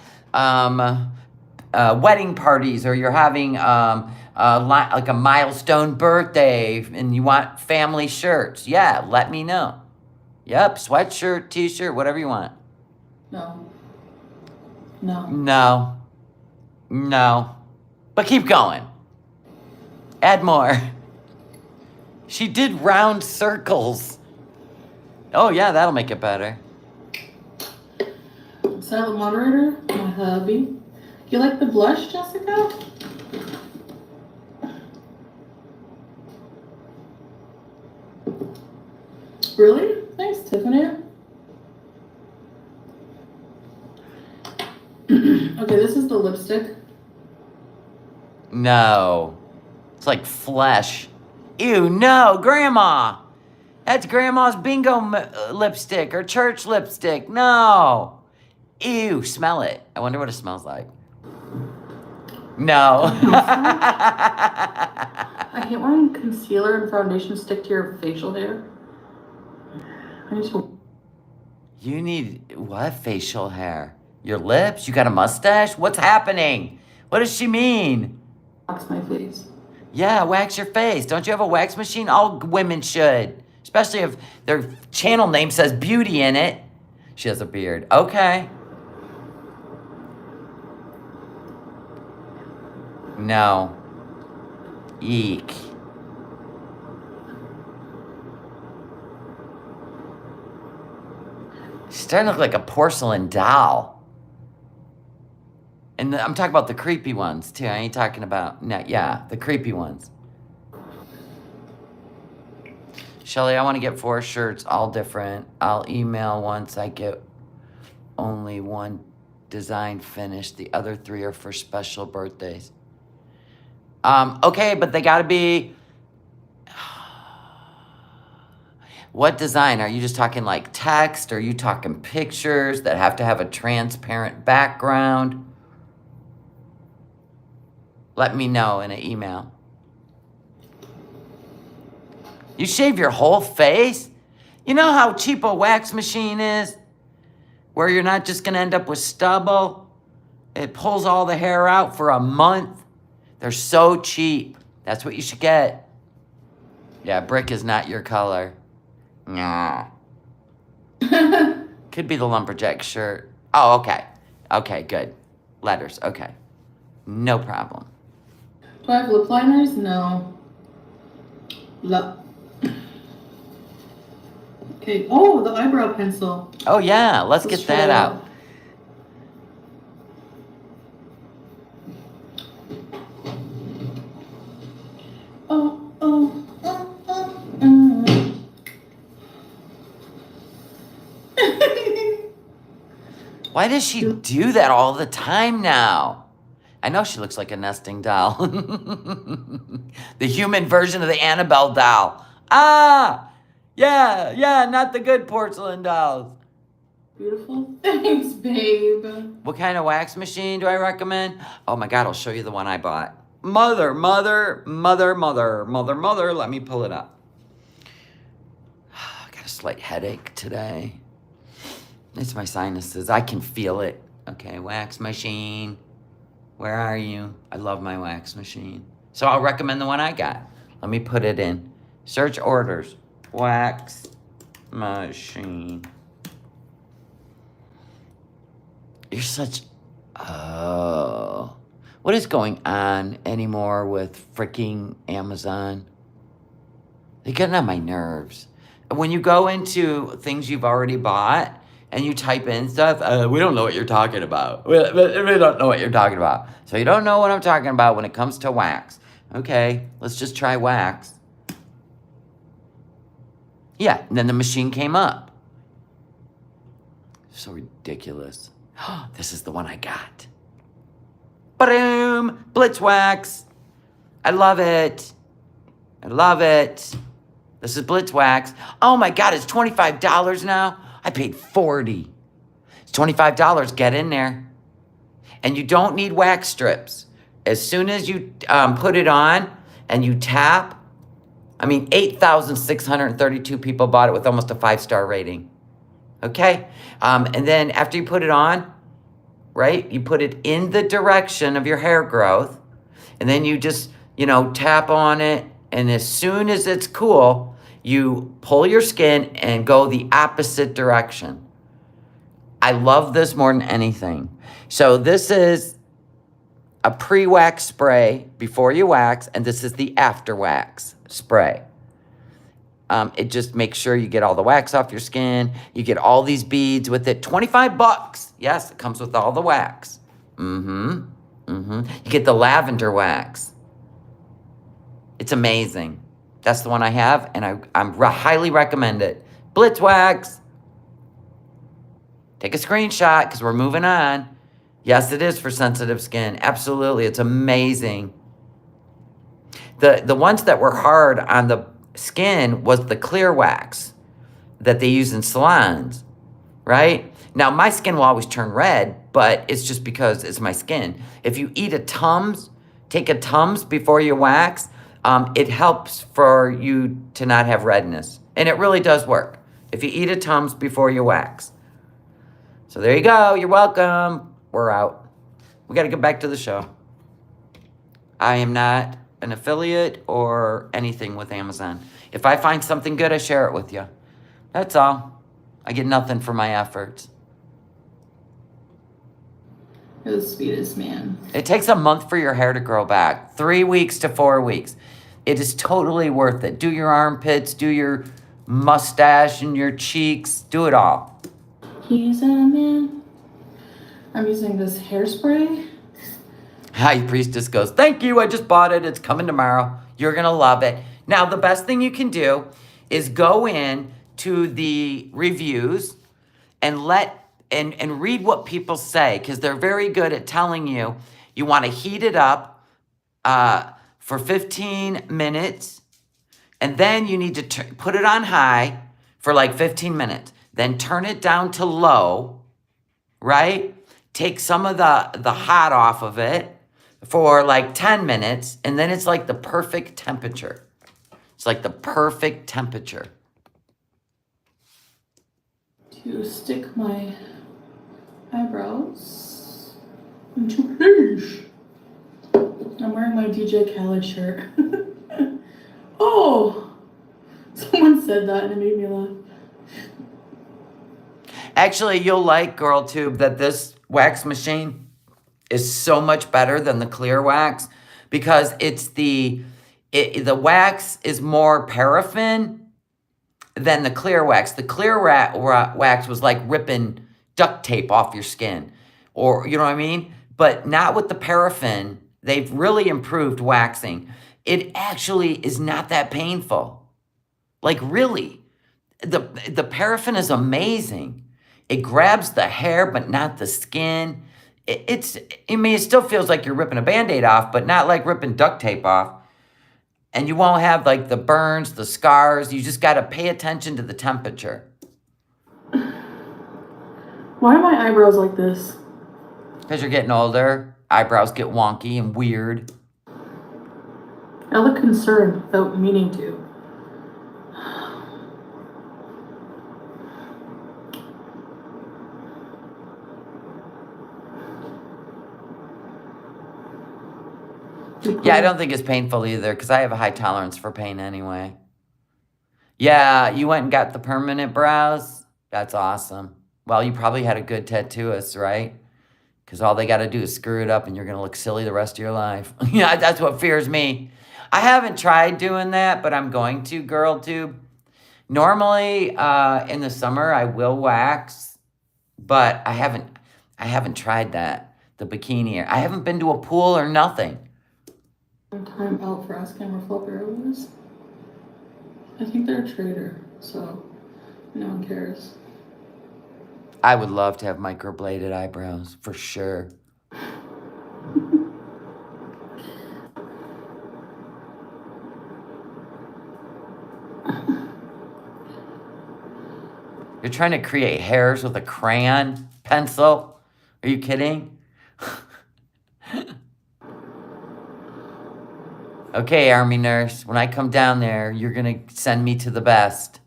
wedding parties or you're having like a milestone birthday and you want family shirts, yeah, let me know. Yep, sweatshirt, t-shirt, whatever you want. No. No. No. No. But keep going. Add more. She did round circles. Oh, yeah, that'll make it better. Silent moderator, my hubby. You like the blush, Jessica? Really? Thanks, Tiffany. Okay, this is the lipstick. No. It's like flesh. Ew, no, Grandma. That's Grandma's bingo lipstick or church lipstick. No. Ew, smell it. I wonder what it smells like. No. I hate when concealer and foundation stick to your facial hair. I need to You need what facial hair? Your lips? You got a mustache? What's happening? What does she mean? wax my face. Yeah, wax your face. Don't you have a wax machine? All women should. Especially if their channel name says beauty in it. She has a beard. Okay. No. Eek. She's starting to look like a porcelain doll. And I'm talking about the creepy ones, too. I ain't talking about, no, yeah, the creepy ones. Shelly, I want to get 4 shirts, all different. I'll email once I get only one design finished. The other 3 are for special birthdays. Okay, but they got to be... What design? Are you just talking like text? Or are you talking pictures that have to have a transparent background? Let me know in an email. You shave your whole face? You know how cheap a wax machine is? Where you're not just going to end up with stubble? It pulls all the hair out for a month. They're so cheap. That's what you should get. Yeah, brick is not your color. No. Could be the lumberjack shirt. Oh, okay. Okay, good. Letters, okay. No problem. Do I have lip liners? No. Okay. Oh, the eyebrow pencil. Oh, yeah, let's get that out. Why does she do that all the time now? I know she looks like a nesting doll. The human version of the Annabelle doll. Ah! Yeah, not the good porcelain dolls. Beautiful. Thanks, babe. What kind of wax machine do I recommend? Oh my God, I'll show you the one I bought. Mother, let me pull it up. I got a slight headache today. It's my sinuses. I can feel it. Okay, wax machine. Where are you? I love my wax machine. So I'll recommend the one I got. Let me put it in. Search orders. Wax machine. You're such... Oh. What is going on anymore with freaking Amazon? They're getting on my nerves. When you go into things you've already bought and you type in stuff, we don't know what you're talking about. We don't know what you're talking about. So you don't know what I'm talking about when it comes to wax. Okay, let's just try wax. Yeah, and then the machine came up. So ridiculous. This is the one I got. Boom! Blitz wax. I love it. I love it. This is Blitz wax. Oh my God, it's $25 now. I paid $40. It's $25. Get in there. And you don't need wax strips. As soon as you put it on and you tap, 8,632 people bought it with almost a 5-star rating. Okay? And then after you put it on, right, you put it in the direction of your hair growth, and then you just, tap on it, and as soon as it's cool, you pull your skin and go the opposite direction. I love this more than anything. So this is a pre-wax spray before you wax, and this is the after wax spray. It just makes sure you get all the wax off your skin. You get all these beads with it. $25. Yes, it comes with all the wax. You get the lavender wax. It's amazing. That's the one I have, and I highly recommend it. Blitz wax. Take a screenshot because we're moving on. Yes, it is for sensitive skin. Absolutely, it's amazing. The ones that were hard on the skin was the clear wax that they use in salons, right? Now, my skin will always turn red, but it's just because it's my skin. If you eat a Tums, take a Tums before you wax, it helps for you to not have redness. And it really does work if you eat a Tums before you wax. So there you go. You're welcome. We're out. We got to get back to the show. I am not an affiliate or anything with Amazon. If I find something good, I share it with you. That's all. I get nothing for my efforts. You're the sweetest man. It takes a month for your hair to grow back. 3 weeks to 4 weeks. It is totally worth it. Do your armpits, do your mustache and your cheeks, do it all. He's a man. I'm using this hairspray. High Priestess goes, thank you, I just bought it. It's coming tomorrow. You're going to love it. Now, the best thing you can do is go in to the reviews and read what people say, because they're very good at telling you. You want to heat it up for 15 minutes, and then you need to put it on high for like 15 minutes. Then turn it down to low, right? Take some of the hot off of it for like 10 minutes, and then it's like the perfect temperature. It's like the perfect temperature. To stick my eyebrows into place. I'm wearing my DJ Khaled shirt. Oh! Someone said that and it made me laugh. Actually, you'll like, Girl Tube, that this wax machine is so much better than the clear wax, because it's the wax is more paraffin than the clear wax. The clear wax was like ripping duct tape off your skin, or you know what I mean? But not with the paraffin. They've really improved waxing. It actually is not that painful. Like really, the paraffin is amazing. It grabs the hair, but not the skin. I mean, it still feels like you're ripping a Band-Aid off, but not like ripping duct tape off. And you won't have like the burns, the scars. You just got to pay attention to the temperature. Why are my eyebrows like this? Because you're getting older. Eyebrows get wonky and weird. I look concerned without meaning to. Yeah, I don't think it's painful either, because I have a high tolerance for pain anyway. Yeah, you went and got the permanent brows? That's awesome. Well, you probably had a good tattooist, right? Because all they got to do is screw it up and you're going to look silly the rest of your life. Yeah, that's what fears me. I haven't tried doing that, but I'm going to, Girl Tube. Normally, in the summer, I will wax, but I haven't tried that, the bikini. I haven't been to a pool or nothing. Time out for Ask Camera Flop Airways. I think they're a trader, so no one cares. I would love to have microbladed eyebrows, for sure. You're trying to create hairs with a crayon pencil? Are you kidding? Okay, Army nurse, when I come down there, you're going to send me to the best.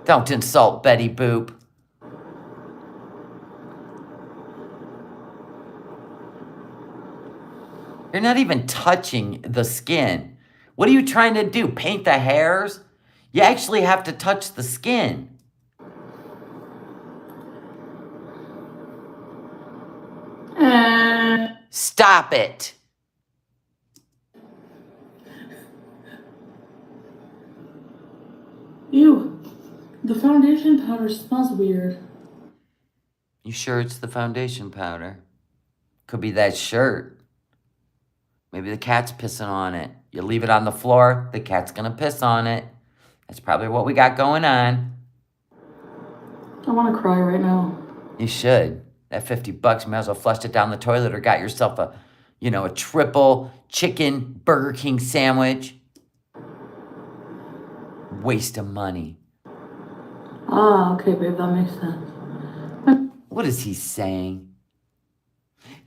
Don't insult Betty Boop. You're not even touching the skin. What are you trying to do? Paint the hairs? You actually have to touch the skin. Stop it. Ew, the foundation powder smells weird. You sure it's the foundation powder? Could be that shirt. Maybe the cat's pissing on it. You leave it on the floor, the cat's gonna piss on it. That's probably what we got going on. I want to cry right now. You should. That $50, you might as well flushed it down the toilet or got yourself a triple chicken Burger King sandwich. Waste of money. Ah, okay, babe, that makes sense. What is he saying?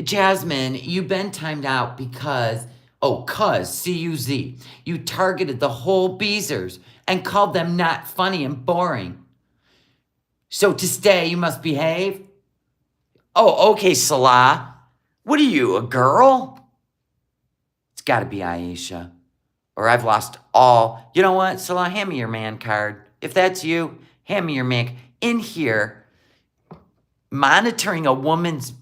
Jasmine, you've been timed out because, C-U-Z, you targeted the whole Beezers and called them not funny and boring. So to stay, you must behave? Oh, okay, Salah. What are you, a girl? It's gotta be Aisha. Or I've lost all. You know what, Salah, hand me your man card. If that's you, hand me your man. In here, monitoring a woman's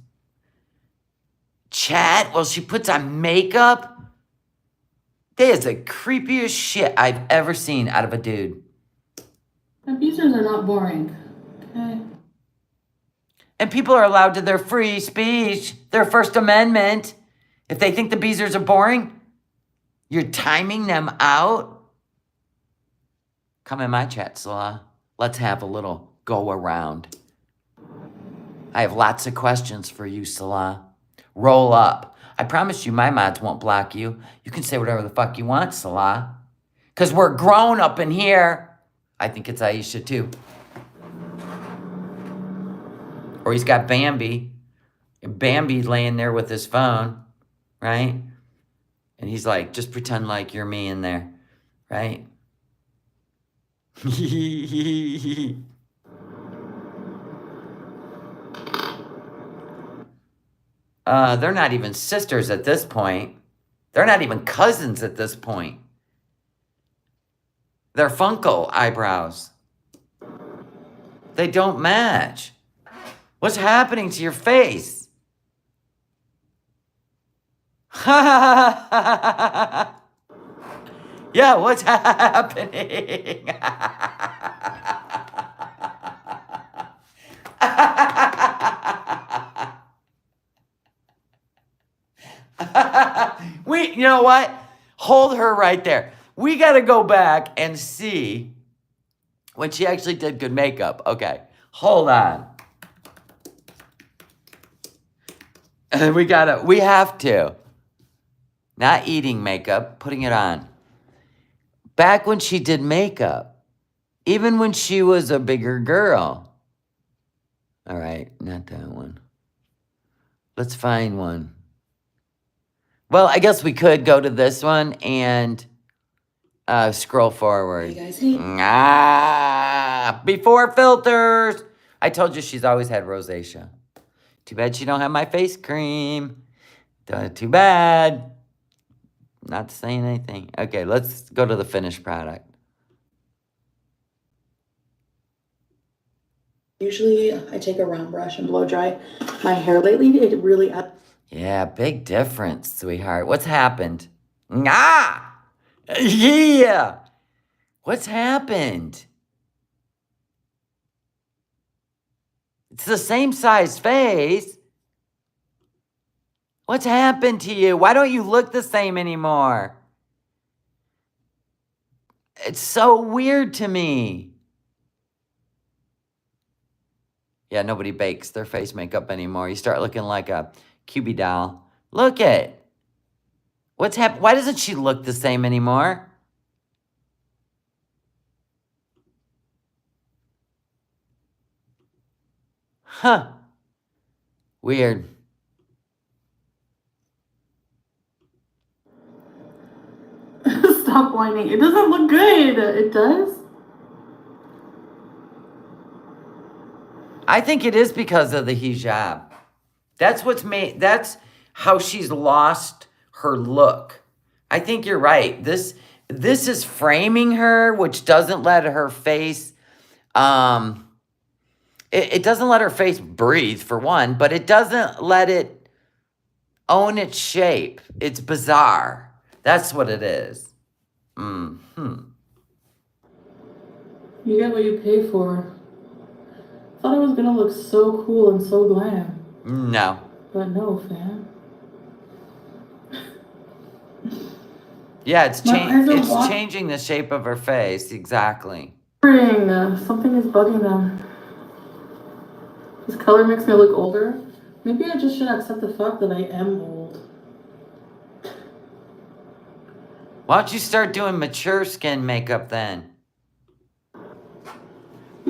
chat while she puts on makeup? That is the creepiest shit I've ever seen out of a dude. And Beezers are not boring. Okay. And people are allowed to their free speech, their First Amendment. If they think the Beezers are boring, you're timing them out? Come in my chat, Salah. Let's have a little go around. I have lots of questions for you, Salah. Roll up. I promise you my mods won't block you. You can say whatever the fuck you want, Salah. Because we're grown up in here. I think it's Aisha too. Or he's got Bambi. And Bambi's laying there with his phone, right? And he's like, just pretend like you're me in there, right? They're not even sisters at this point. They're not even cousins at this point. They're Funko eyebrows. They don't match. What's happening to your face? Yeah, what's happening? You know what? Hold her right there. We got to go back and see when she actually did good makeup. Okay, hold on. We have to. Not eating makeup, putting it on. Back when she did makeup, even when she was a bigger girl. All right, not that one. Let's find one. Well, I guess we could go to this one and scroll forward. Hey guys, hey. Before filters. I told you she's always had rosacea. Too bad she don't have my face cream. Too bad. Not saying anything. Okay, let's go to the finished product. Usually I take a round brush and blow dry my hair. Lately, it really... Yeah, big difference, sweetheart. What's happened? Yeah! What's happened? It's the same size face. What's happened to you? Why don't you look the same anymore? It's so weird to me. Yeah, nobody bakes their face makeup anymore. You start looking like a Cubie doll. Look it. What's happened? Why doesn't she look the same anymore? Huh. Weird. Stop whining. It doesn't look good. It does? I think it is because of the hijab. That's what's made, that's how she's lost her look. I think you're right. This is framing her, which doesn't let her face, it doesn't let her face breathe, for one, but it doesn't let it own its shape. It's bizarre. That's what it is. Mm-hmm. You get what you pay for. Thought it was gonna look so cool and so glam. No. But no, fam. Yeah, it's it's changing the shape of her face, exactly. Something is bugging them. This color makes me look older. Maybe I just should accept the fact that I am old. Why don't you start doing mature skin makeup then?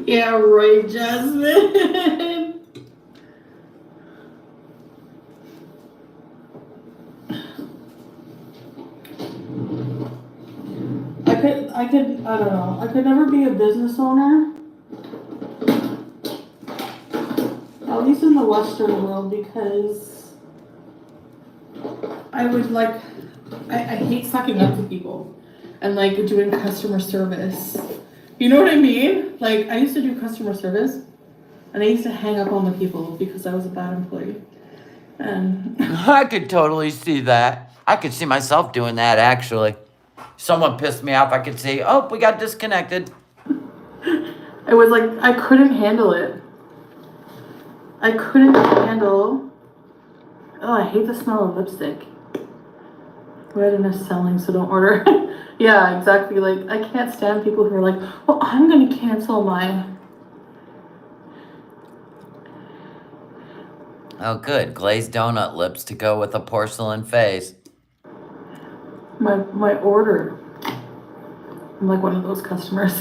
Yeah, right, Jasmine. I don't know. I could never be a business owner, at least in the Western world, because I would like, I hate sucking up to people and like doing customer service. You know what I mean? Like, I used to do customer service and I used to hang up on the people because I was a bad employee. And I could totally see that. I could see myself doing that, actually. Someone pissed me off, I could see, oh, we got disconnected. it was like, I couldn't handle it. I couldn't handle. Oh, I hate the smell of lipstick. Red is selling, so don't order. Yeah, exactly. Like, I can't stand people who are like, well, I'm gonna cancel my. Oh, good. Glazed donut lips to go with a porcelain face. My order. I'm like one of those customers.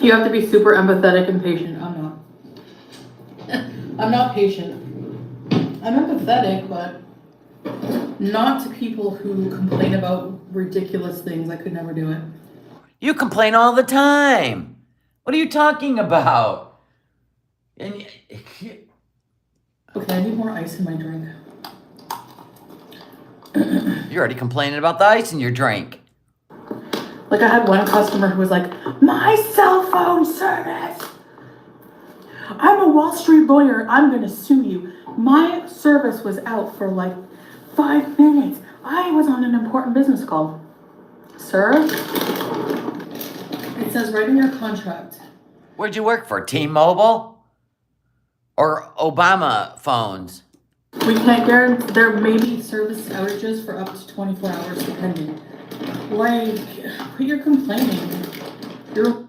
You have to be super empathetic and patient. I'm not. I'm not patient. I'm empathetic, but not to people who complain about ridiculous things. I could never do it. You complain all the time. What are you talking about? And Okay, I need more ice in my drink. you're already complaining about the ice in your drink. Like, I had one customer who was like, my cell phone service. I'm a Wall Street lawyer. I'm going to sue you. My service was out for like 5 minutes. I was on an important business call. Sir, it says right in your contract. Where'd you work for? T-Mobile? Or Obama phones? We can't guarantee. There may be service outages for up to 24 hours depending. Like, but you're complaining.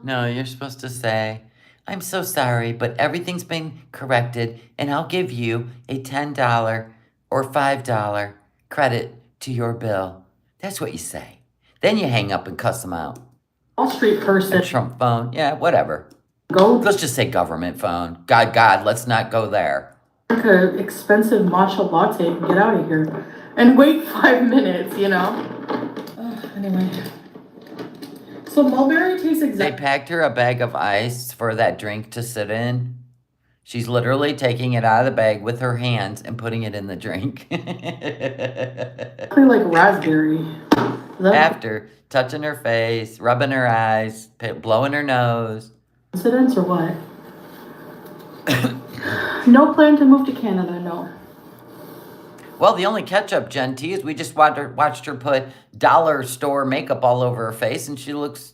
No, you're supposed to say, I'm so sorry, but everything's been corrected, and I'll give you a $10 or $5 credit to your bill. That's what you say. Then you hang up and cuss them out. Wall Street person. A Trump phone, yeah, whatever. Go. Let's just say government phone. God, let's not go there. Like an expensive matcha latte and get out of here. And wait 5 minutes, you know? Anyway. So mulberry tastes They exactly. packed her a bag of ice for that drink to sit in. She's literally taking it out of the bag with her hands and putting it in the drink. Exactly like raspberry. After touching her face, rubbing her eyes, blowing her nose. Coincidence or what? No plan to move to Canada, no. Well, the only catch-up, Gen T, is we just watched her put dollar store makeup all over her face, and she looks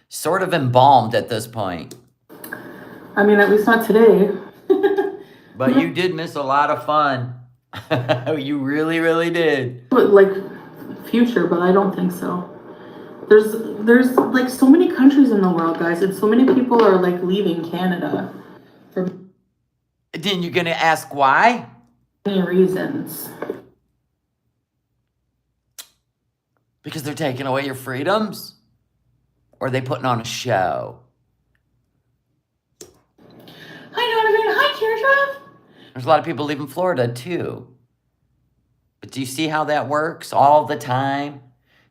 sort of embalmed at this point. I mean, at least not today. But you did miss a lot of fun. You really, really did. But like future, but I don't think so. There's like so many countries in the world, guys, and so many people are like leaving Canada for Then you're gonna ask why? many reasons. Because they're taking away your freedoms? Or are they putting on a show? Hi, Donovan. Hi, Teardrop. There's a lot of people leaving Florida, too. But do you see how that works all the time?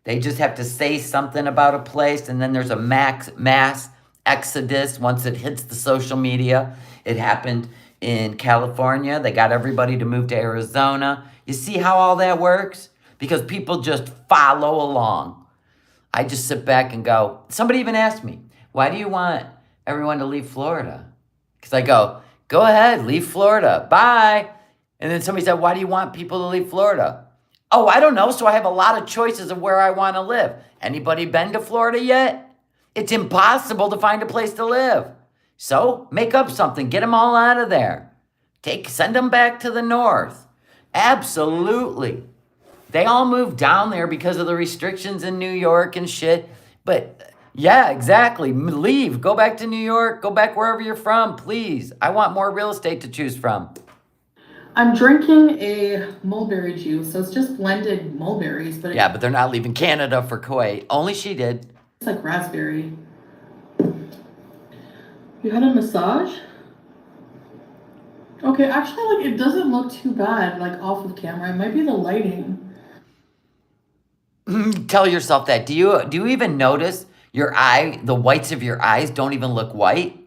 They just have to say something about a place, and then there's a mass exodus once it hits the social media. It happened in California. They got everybody to move to Arizona. You see how all that works? Because people just follow along. I just sit back and go, somebody even asked me, why do you want everyone to leave Florida? Because I go ahead, leave Florida, bye. And then somebody said, why do you want people to leave Florida? Oh, I don't know, so I have a lot of choices of where I want to live. Anybody been to Florida yet? It's impossible to find a place to live. So make up something, get them all out of there. Send them back to the north. Absolutely. They all moved down there because of the restrictions in New York and shit. But yeah, exactly. Leave. Go back to New York. Go back wherever you're from, please. I want more real estate to choose from. I'm drinking a mulberry juice, so it's just blended mulberries, but Yeah, but they're not leaving Canada for Kuwait. Only she did. it's like raspberry. You had a massage? Okay, actually, like, it doesn't look too bad, like, off of camera. It might be the lighting. Tell yourself that. Do you even notice your eye, the whites of your eyes don't even look white?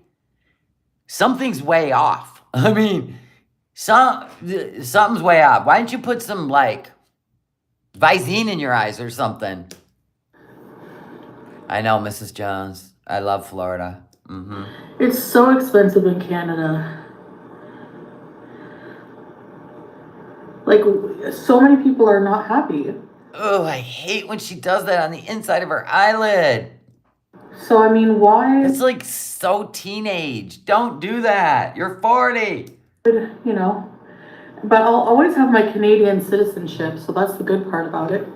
Something's way off. I mean, something's way off. Why don't you put some, like, Visine in your eyes or something? I know, Mrs. Jones. I love Florida. Mm-hmm. It's so expensive in Canada. Like, so many people are not happy. Oh, I hate when she does that on the inside of her eyelid. So, I mean, why? It's like so teenage. Don't do that. You're 40. You know, but I'll always have my Canadian citizenship, so that's the good part about it.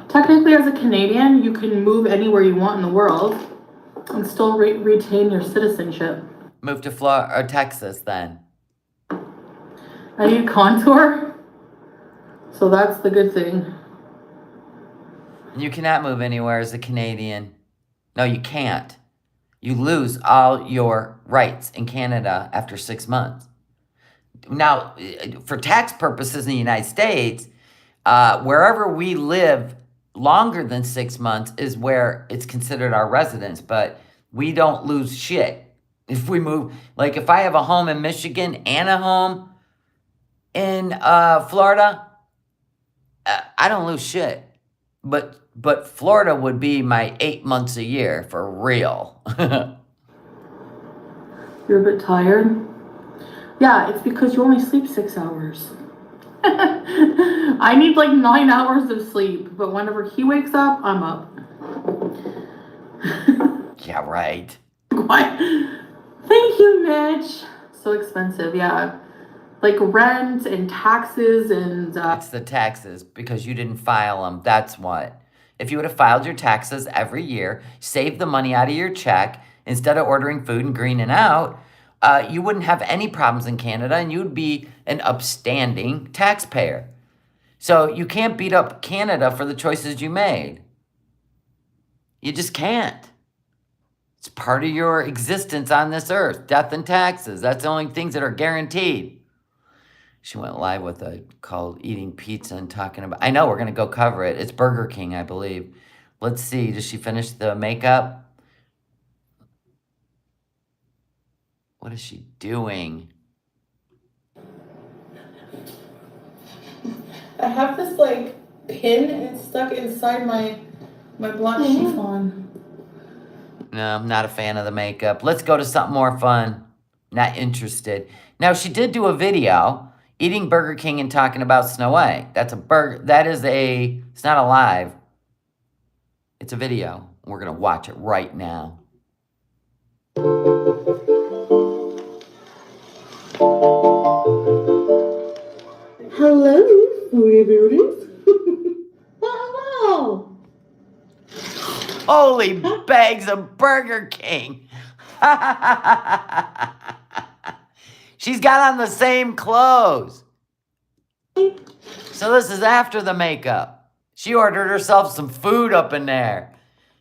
Technically, as a Canadian, you can move anywhere you want in the world and still retain your citizenship. Move to Florida or Texas then. I need contour, so that's the good thing. You cannot move anywhere as a Canadian. No, you can't. You lose all your rights in Canada after 6 months. Now, for tax purposes in the United States, wherever we live longer than 6 months is where it's considered our residence, but we don't lose shit. If we move, like if I have a home in Michigan and a home in Florida, I don't lose shit. But Florida would be my 8 months a year for real. You're a bit tired? Yeah, it's because you only sleep 6 hours. I need like 9 hours of sleep, but whenever he wakes up, I'm up. Yeah, right. What? Thank you, Mitch. So expensive, yeah. Like rent and taxes and... It's the taxes because you didn't file them. That's what. If you would have filed your taxes every year, saved the money out of your check, instead of ordering food and greening out, you wouldn't have any problems in Canada and you'd be an upstanding taxpayer. So you can't beat up Canada for the choices you made. You just can't. It's part of your existence on this earth. Death and taxes. That's the only things that are guaranteed. She went live with a called Eating Pizza and talking about... I know, we're going to go cover it. It's Burger King, I believe. Let's see. Does she finish the makeup? What is she doing? I have this like pin and it's stuck inside my black chiffon. No, I'm not a fan of the makeup. Let's go to something more fun. Not interested. Now, she did do a video eating Burger King and talking about Snow White. That's a burger. That is a... It's not a live. It's a video. We're going to watch it right now. Hello, Foodie beauties. Hello. Holy bags of Burger King. She's got on the same clothes. So this is after the makeup. She ordered herself some food up in there.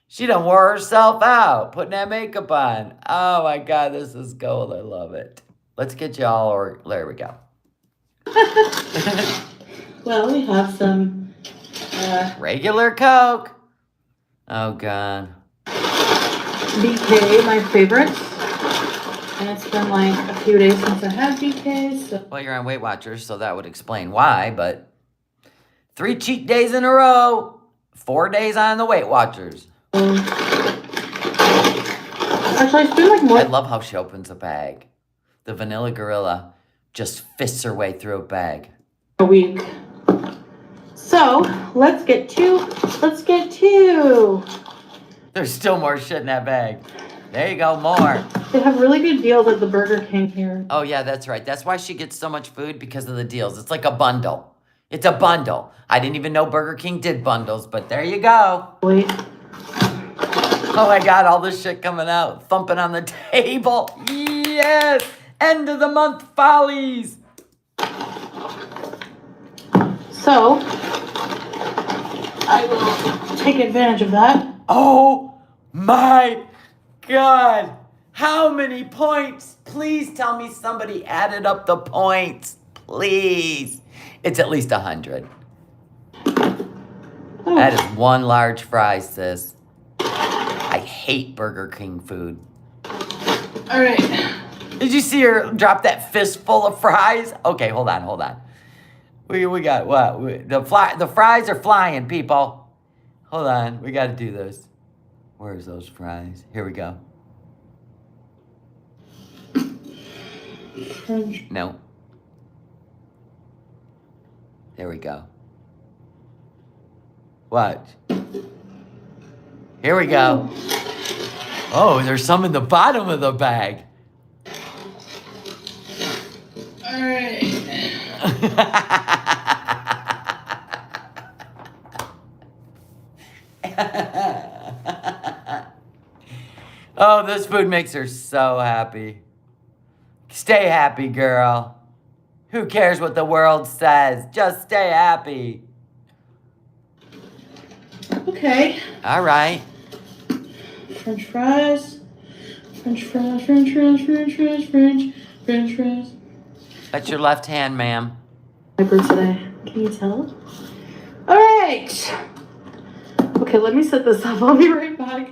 She done wore herself out, putting that makeup on. Oh my God, this is gold. I love it. Let's get you all, or there we go. Well, we have some regular Coke. Oh God. BK, my favorite. And it's been like a few days since I had BK. So. Well, you're on Weight Watchers, so that would explain why, but 3 cheat days in a row, 4 days on the Weight Watchers. Actually, it's been like more. I love how she opens a bag. The vanilla gorilla just fists her way through a bag. A week. So let's get to. There's still more shit in that bag. There you go, more. They have really good deals at the Burger King here. Oh yeah, that's right. That's why she gets so much food, because of the deals. It's like a bundle. It's a bundle. I didn't even know Burger King did bundles, but there you go. Wait. Oh my God, all this shit coming out, thumping on the table. Yee. yes! End of the month follies! So, I will take advantage of that. Oh my God! How many points? Please tell me somebody added up the points. Please. It's at least 100. That is one large fry, sis. I hate Burger King food. All right. Did you see her drop that fistful of fries? Okay, hold on. We got what? The fries are flying, people. Hold on, we got to do this. Where's those fries? Here we go. No. There we go. What? Here we go. Oh, there's some in the bottom of the bag. All right. Oh, this food makes her so happy. Stay happy, girl. Who cares what the world says? Just stay happy. Okay. All right. French fries. French fries. French fries. French fries. French fries. That's your left hand, ma'am. Hyper today. Can you tell? All right. Okay, let me set this up. I'll be right back.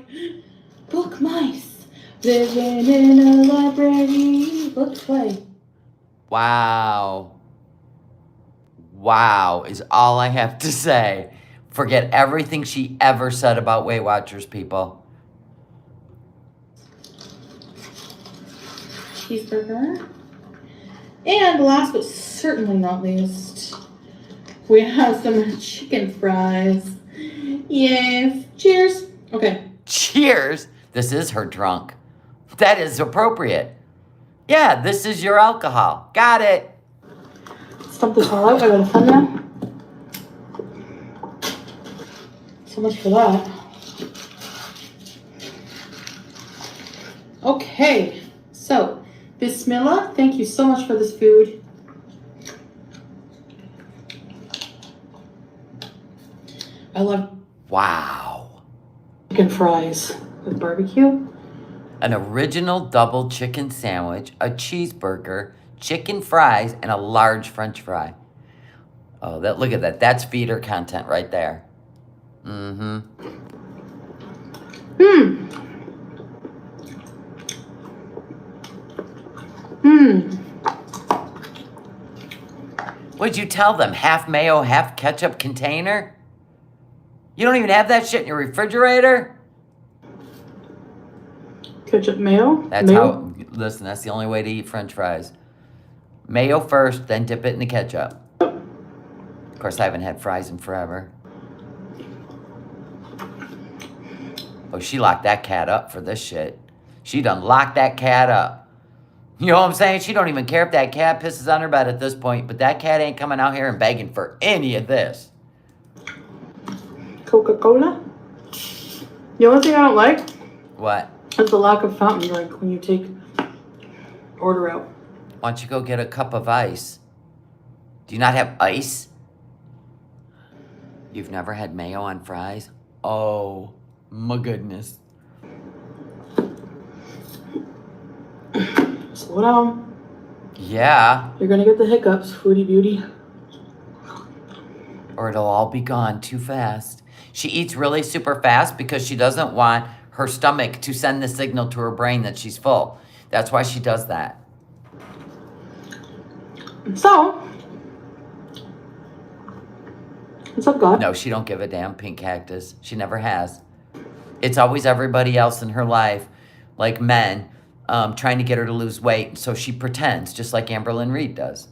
Book mice. Living in a library. Book play. Wow. Wow is all I have to say. Forget everything she ever said about Weight Watchers, people. Cheeseburger. And last but certainly not least, we have some chicken fries. Yes. Cheers. Okay. Cheers. This is her drunk. That is appropriate. Yeah, this is your alcohol. Got it. Stump this all out. I got a fun now. So much for that. Okay. So, Bismillah. Thank you so much for this food. I love Wow. chicken fries with barbecue. An original double chicken sandwich, a cheeseburger, chicken fries, and a large French fry. Oh, look at that. That's feeder content right there. Mm-hmm. What'd you tell them? Half mayo, half ketchup container? You don't even have that shit in your refrigerator? Ketchup mayo. That's how, listen, that's the only way to eat French fries. Mayo first, then dip it in the ketchup. Of course, I haven't had fries in forever. Oh, she locked that cat up for this shit. She done locked that cat up. You know what I'm saying? She don't even care if that cat pisses on her bed at this point, but that cat ain't coming out here and begging for any of this. Coca-Cola. The only thing I don't like What? is the lack of fountain drink when you take order out. Why don't you go get a cup of ice? Do you not have ice? You've never had mayo on fries? Oh, my goodness. Slow down. Yeah. You're gonna get the hiccups, Foodie Beauty. Or it'll all be gone too fast. She eats really super fast because she doesn't want her stomach to send the signal to her brain that she's full. That's why she does that. So, what's up, God? No, she don't give a damn, pink cactus. She never has. It's always everybody else in her life, like men, trying to get her to lose weight. So she pretends, just like Amberlynn Reed does.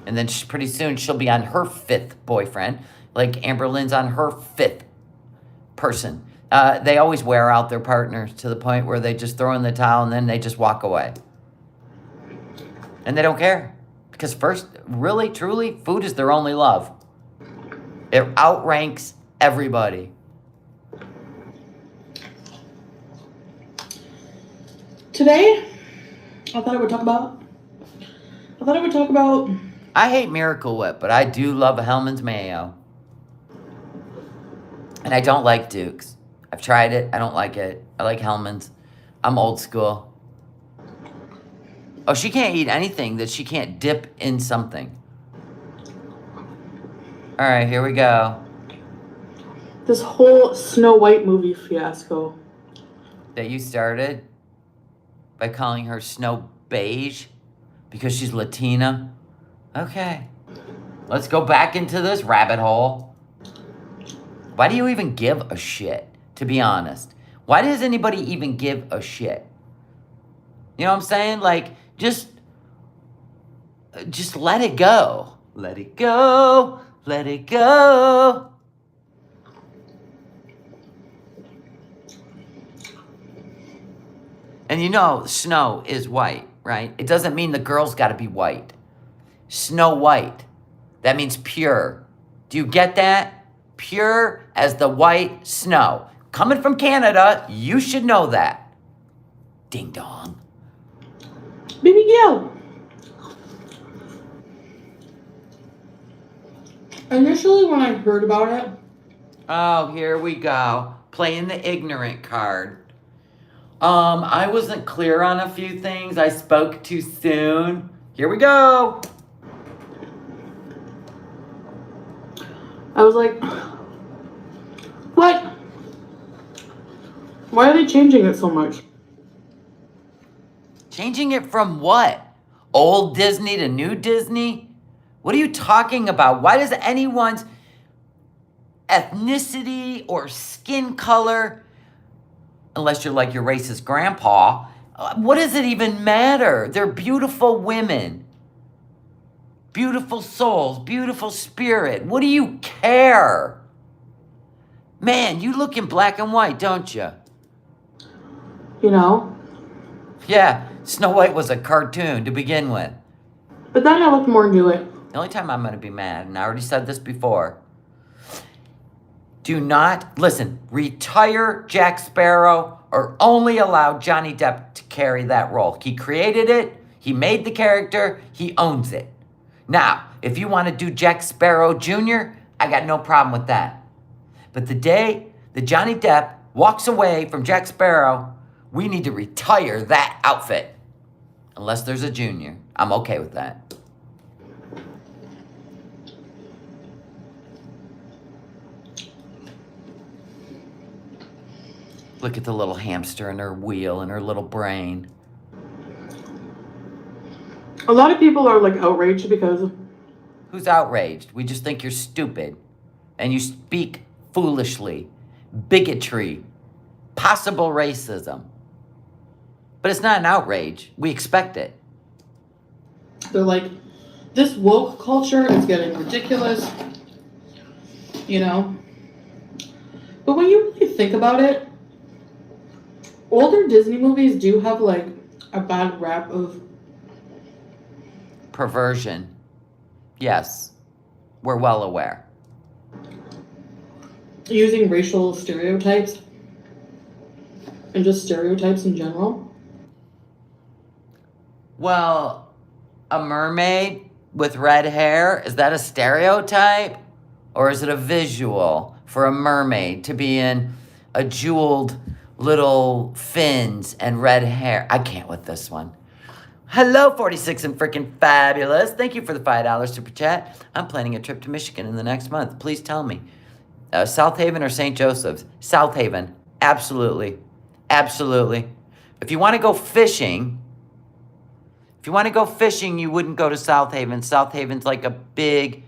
And then pretty soon she'll be on her 5th boyfriend, like Amberlynn's on her 5th person. They always wear out their partners to the point where they just throw in the towel and then they just walk away. And they don't care. Because first, really, truly, food is their only love. It outranks everybody. Today, I thought I would talk about. I thought I would talk about. I hate Miracle Whip, but I do love a Hellman's Mayo. And I don't like Duke's. I've tried it. I don't like it. I like Hellman's. I'm old school. Oh, she can't eat anything that she can't dip in something. All right, here we go. This whole Snow White movie fiasco. That you started by calling her Snow Beige because she's Latina. Okay. Let's go back into this rabbit hole. Why do you even give a shit, to be honest? Why does anybody even give a shit? You know what I'm saying? Like, just let it go. Let it go. Let it go. And you know, snow is white, right? It doesn't mean the girl's got to be white. Snow White. That means pure. Do you get that? Pure as the white snow. Coming from Canada, you should know that. Ding dong. Baby Gail. Initially, when I heard about it. Oh, here we go. Playing the ignorant card. I wasn't clear on a few things. I spoke too soon. Here we go. I was like, what? Why are they changing it so much? Changing it from what? Old Disney to new Disney? What are you talking about? Why does anyone's ethnicity or skin color, unless you're like your racist grandpa, what does it even matter? They're beautiful women. Beautiful souls, beautiful spirit. What do you care? Man, you look in black and white, don't you? You know? Yeah, Snow White was a cartoon to begin with. But then I looked more into it. The only time I'm going to be mad, and I already said this before, do not, listen, retire Jack Sparrow or only allow Johnny Depp to carry that role. He created it, he made the character, he owns it. Now, if you want to do Jack Sparrow Jr., I got no problem with that. But the day that Johnny Depp walks away from Jack Sparrow, we need to retire that outfit. Unless there's a junior. I'm okay with that. Look at the little hamster and her wheel and her little brain. A lot of people are like outraged because. Who's outraged? We just think you're stupid. And you speak foolishly. Bigotry. Possible racism. But it's not an outrage. We expect it. They're like, this woke culture is getting ridiculous. You know? But when you really think about it, older Disney movies do have like a bad rap of perversion. Yes. We're well aware. Using racial stereotypes and just stereotypes in general. Well, a mermaid with red hair, is that a stereotype? Or is it a visual for a mermaid to be in a jeweled little fins and red hair? I can't with this one. Hello, 46 and freaking fabulous. Thank you for the $5 super chat. I'm planning a trip to Michigan in the next month. Please tell me. South Haven or St. Joseph's? South Haven. Absolutely. Absolutely. If you want to go fishing, you wouldn't go to South Haven. South Haven's like a big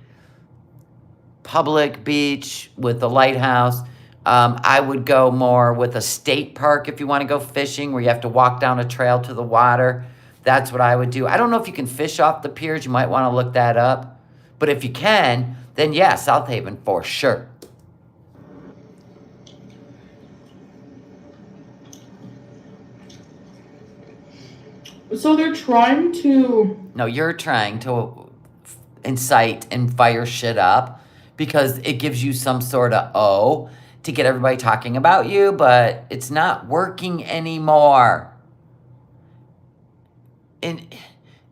public beach with a lighthouse. I would go more with a state park if you want to go fishing, where you have to walk down a trail to the water. That's what I would do. I don't know if you can fish off the piers. You might want to look that up. But if you can, then yeah, South Haven for sure. So they're trying to... No, you're trying to incite and fire shit up because it gives you some sort of to get everybody talking about you, but it's not working anymore. And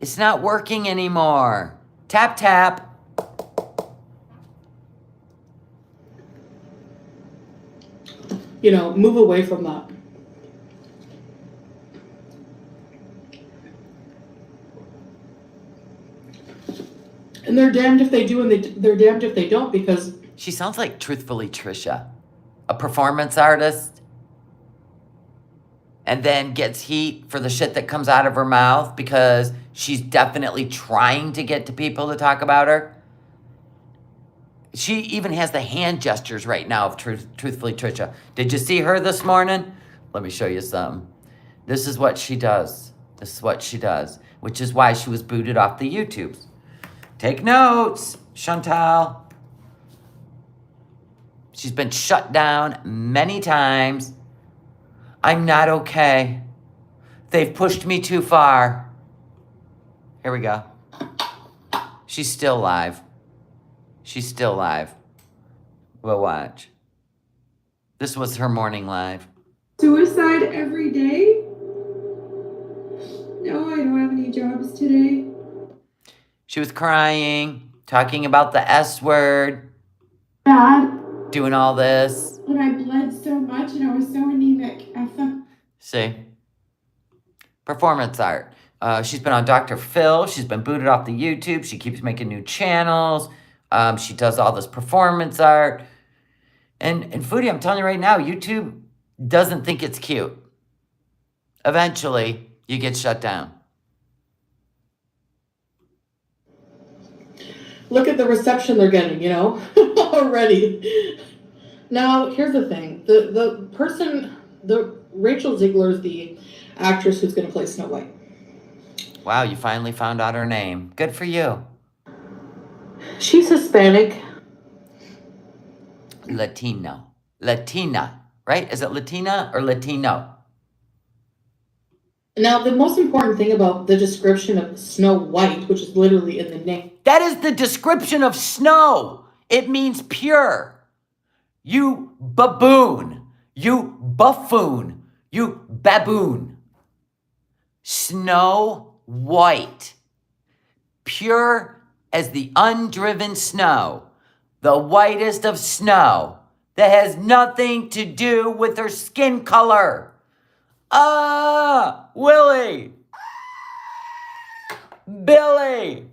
it's not working anymore. Tap, tap. Move away from that. And they're damned if they do and they're damned if they don't, because She sounds like Truthfully Trisha, a performance artist, and then gets heat for the shit that comes out of her mouth because she's definitely trying to get to people to talk about her. She even has the hand gestures right now of Truthfully Trisha. Did you see her this morning? Let me show you some. This is what she does. This is what she does, which is why she was booted off the YouTubes. Take notes, Chantal. She's been shut down many times. I'm not okay. They've pushed me too far. Here we go. She's still live. She's still live. We'll watch. This was her morning live. Suicide every day? No, I don't have any jobs today. She was crying, talking about the S word, Bad, doing all this. but I bled so much and I was so anemic. I thought, See? Performance art. She's been on Dr. Phil. She's been booted off the YouTube. She keeps making new channels. She does all this performance art. And Foodie, I'm telling you right now, YouTube doesn't think it's cute. Eventually, you get shut down. look at the reception they're getting, already. Now, here's the thing. The Rachel Ziegler is the actress who's going to play Snow White. Wow, you finally found out her name. Good for you. She's Hispanic. Latino. Latina, right? Is it Latina or Latino? Now, the most important thing about the description of Snow White, which is literally in the name. That is the description of snow. It means pure. You baboon. You buffoon. You baboon. Snow White. Pure as the undriven snow. The whitest of snow. That has nothing to do with her skin color. Willie. Billy.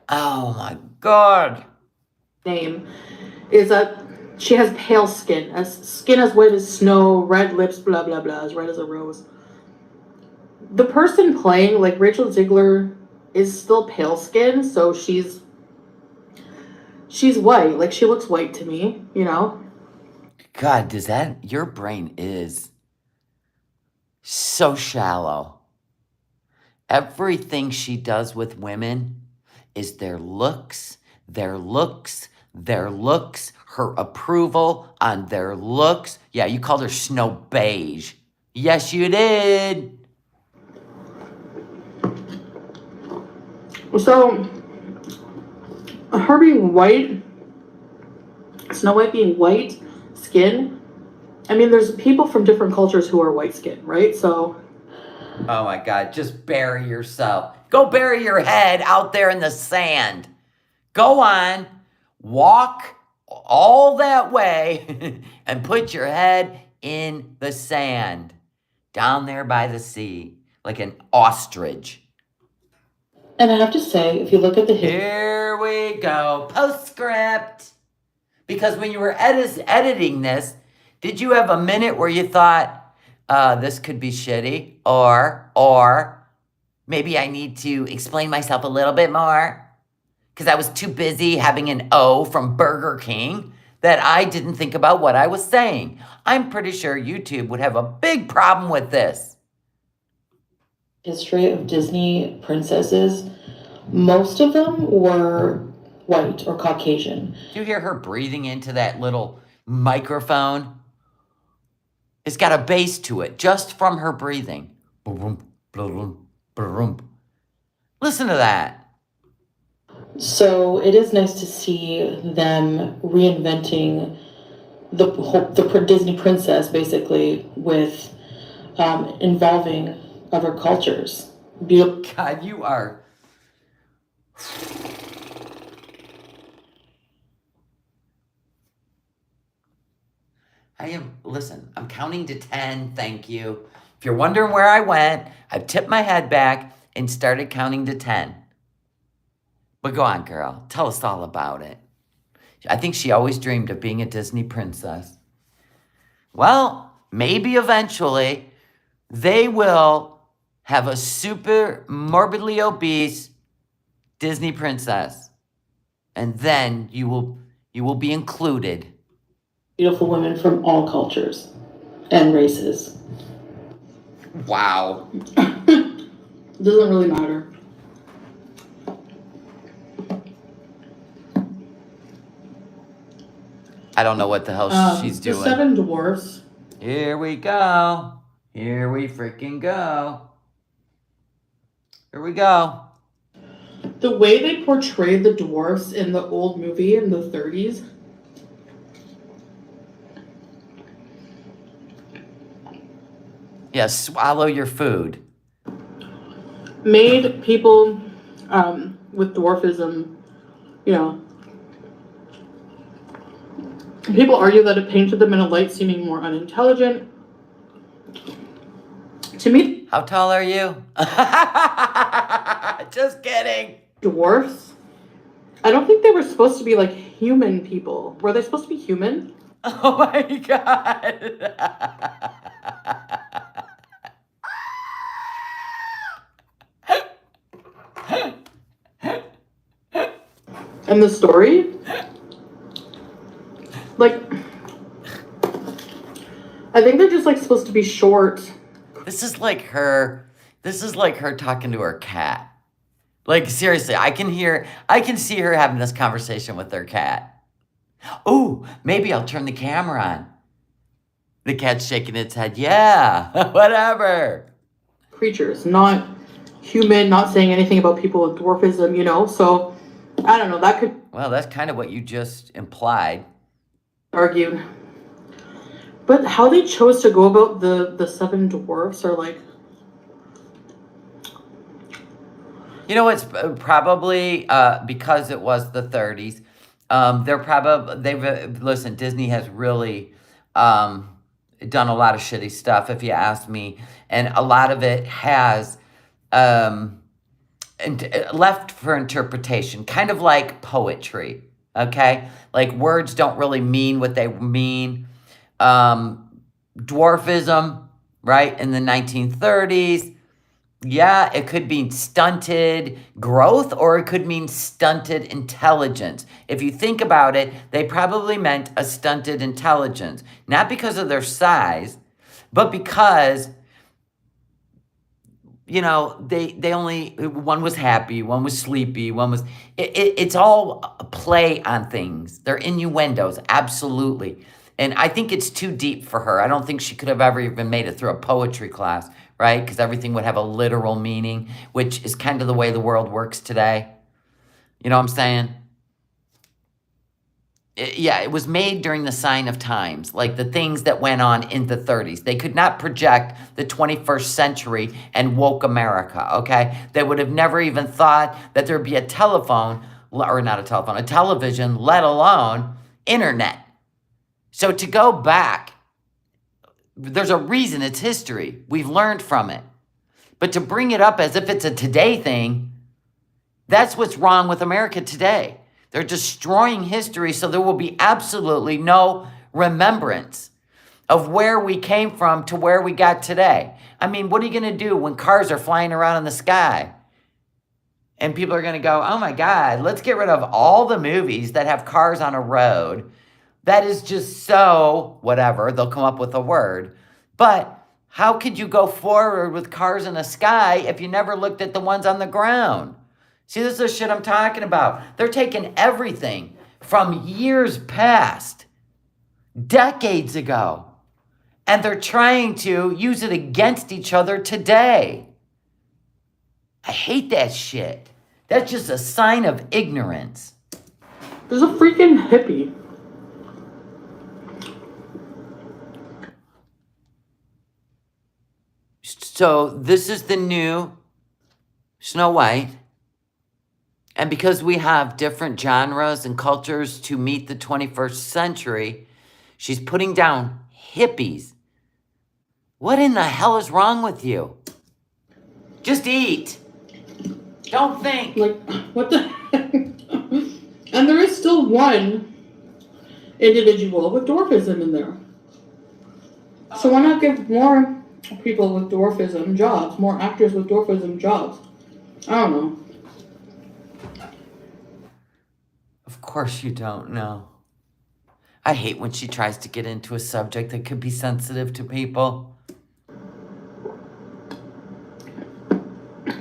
Oh my God. Name is that she has pale skin as white as snow, red lips, blah blah blah, as red as a rose. The person playing, like Rachel Ziegler, is still pale skin, so she's white. Like, she looks white to me, God, your brain is so shallow. Everything she does with women is their looks, her approval on their looks. Yeah, you called her Snow Beige. Yes, you did. So, her being white, Snow White being white skin, I mean, there's people from different cultures who are white skin, right? So, Oh my God, just bury yourself. Go bury your head out there in the sand. Go on, walk all that way and put your head in the sand down there by the sea like an ostrich. and I have to say, if you look at the Here we go, postscript. Because when you were editing this, did you have a minute where you thought, this could be shitty, or maybe I need to explain myself a little bit more? Because I was too busy having an O from Burger King that I didn't think about what I was saying. I'm pretty sure YouTube would have a big problem with this. history of Disney princesses, most of them were white or Caucasian. Do you hear her breathing into that little microphone? It's got a bass to it just from her breathing. Listen to that. So it is nice to see them reinventing the Disney princess, basically, with involving other cultures. Beautiful. God, you are. Listen, I'm counting to 10, thank you. If you're wondering where I went, I've tipped my head back and started counting to 10. But go on, girl, tell us all about it. I think she always dreamed of being a Disney princess. Well, maybe eventually they will have a super morbidly obese Disney princess. And then you will be included. Beautiful women from all cultures and races. Wow. Doesn't really matter. I don't know what the hell she's doing. The Seven Dwarfs. Here we go. Here we freaking go. Here we go. The way they portrayed the dwarfs in the old movie in the 30s. Yeah, swallow your food. Made people with dwarfism, people argue that it painted them in a light seeming more unintelligent. To me, how tall are you? Just kidding. Dwarfs, I don't think they were supposed to be like human people. Were they supposed to be human? Oh my God. And the story, like, I think they're just like supposed to be short. This is like her talking to her cat. Like, seriously, I can see her having this conversation with her cat. Ooh, maybe I'll turn the camera on. The cat's shaking its head. Yeah, whatever. Creatures, not human, not saying anything about people with dwarfism, so I don't know, that could... Well, that's kind of what you just implied. Argued. But how they chose to go about the seven dwarfs are like... It's probably because it was the 30s. Listen, Disney has really done a lot of shitty stuff, if you ask me. And a lot of it has left for interpretation, kind of like poetry, okay? Like words don't really mean what they mean. Dwarfism, right, in the 1930s, yeah, it could mean stunted growth or it could mean stunted intelligence. If you think about it, they probably meant a stunted intelligence. Not because of their size, but because, they only, one was happy, one was sleepy, it's all a play on things. They're innuendos, absolutely. And I think it's too deep for her. I don't think she could have ever even made it through a poetry class, right? Because everything would have a literal meaning, which is kind of the way the world works today. You know what I'm saying? It was made during the sign of times, like the things that went on in the 30s. They could not project the 21st century and woke America, okay? They would have never even thought that there would be a television, let alone internet. So to go back, there's a reason it's history. We've learned from it. But to bring it up as if it's a today thing, that's what's wrong with America today. They're destroying history so there will be absolutely no remembrance of where we came from to where we got today. I mean, what are you going to do when cars are flying around in the sky? And people are going to go, oh my God, let's get rid of all the movies that have cars on a road. That is just so, whatever, they'll come up with a word. But how could you go forward with cars in the sky if you never looked at the ones on the ground? See, this is the shit I'm talking about. They're taking everything from years past, decades ago, and they're trying to use it against each other today. I hate that shit. That's just a sign of ignorance. There's a freaking hippie. So this is the new Snow White. And because we have different genres and cultures to meet the 21st century, she's putting down hippies. What in the hell is wrong with you? Just eat. Don't think. Like, what the heck? And there is still one individual with dwarfism in there. So why not give more people with dwarfism jobs, more actors with dwarfism jobs? I don't know. Of course you don't know. I hate when she tries to get into a subject that could be sensitive to people.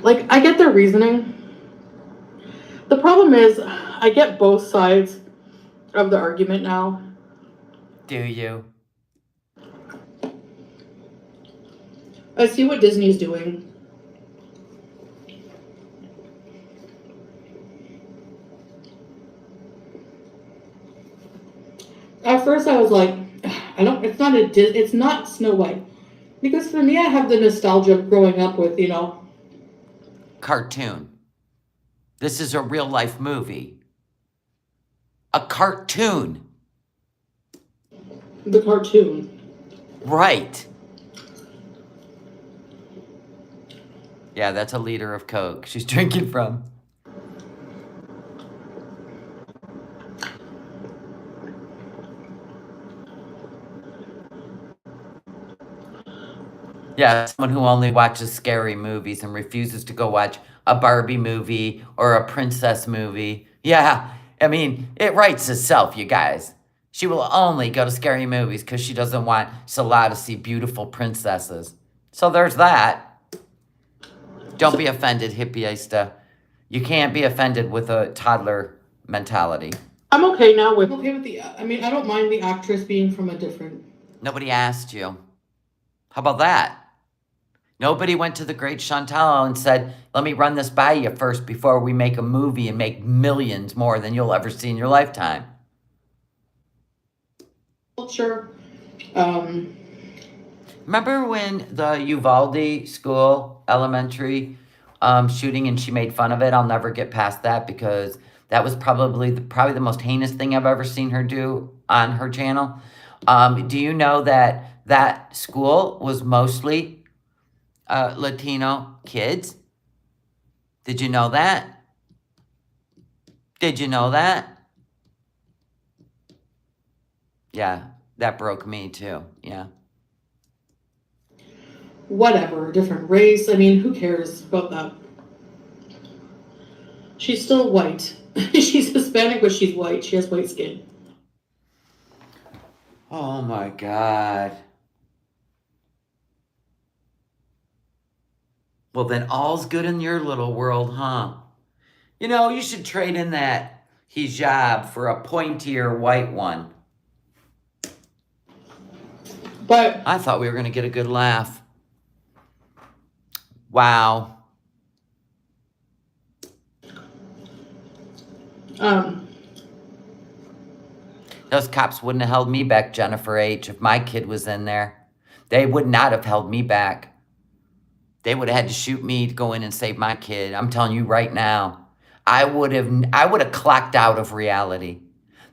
Like, I get their reasoning. The problem is, I get both sides of the argument now. Do you? I see what Disney's doing. At first I was like, it's not Snow White. Because for me, I have the nostalgia of growing up with, Cartoon. This is a real life movie. A cartoon. the cartoon. Right. Yeah, that's a liter of Coke she's drinking from. Yeah, someone who only watches scary movies and refuses to go watch a Barbie movie or a princess movie. Yeah, I mean, it writes itself, you guys. She will only go to scary movies because she doesn't want Salah to see beautiful princesses. So there's that. Don't be offended, hippieista. You can't be offended with a toddler mentality. I'm okay now with I don't mind the actress being from a different. Nobody asked you. How about that? Nobody went to the great Chantal and said, let me run this by you first before we make a movie and make millions more than you'll ever see in your lifetime. Culture. Remember when the Uvalde school elementary shooting and she made fun of it? I'll never get past that because that was probably the most heinous thing I've ever seen her do on her channel. Do you know that school was mostly Latino kids? Did you know that? Did you know that? Yeah, that broke me too. Yeah. Whatever, different race. I mean, who cares about that? She's still white. She's Hispanic, but she's white. She has white skin. Oh my God. Well, then all's good in your little world, huh? You know, you should trade in that hijab for a pointier white one. But I thought we were going to get a good laugh. Wow. Those cops wouldn't have held me back, Jennifer H., if my kid was in there. They would not have held me back. They would have had to shoot me to go in and save my kid. I'm telling you right now. I would have clocked out of reality.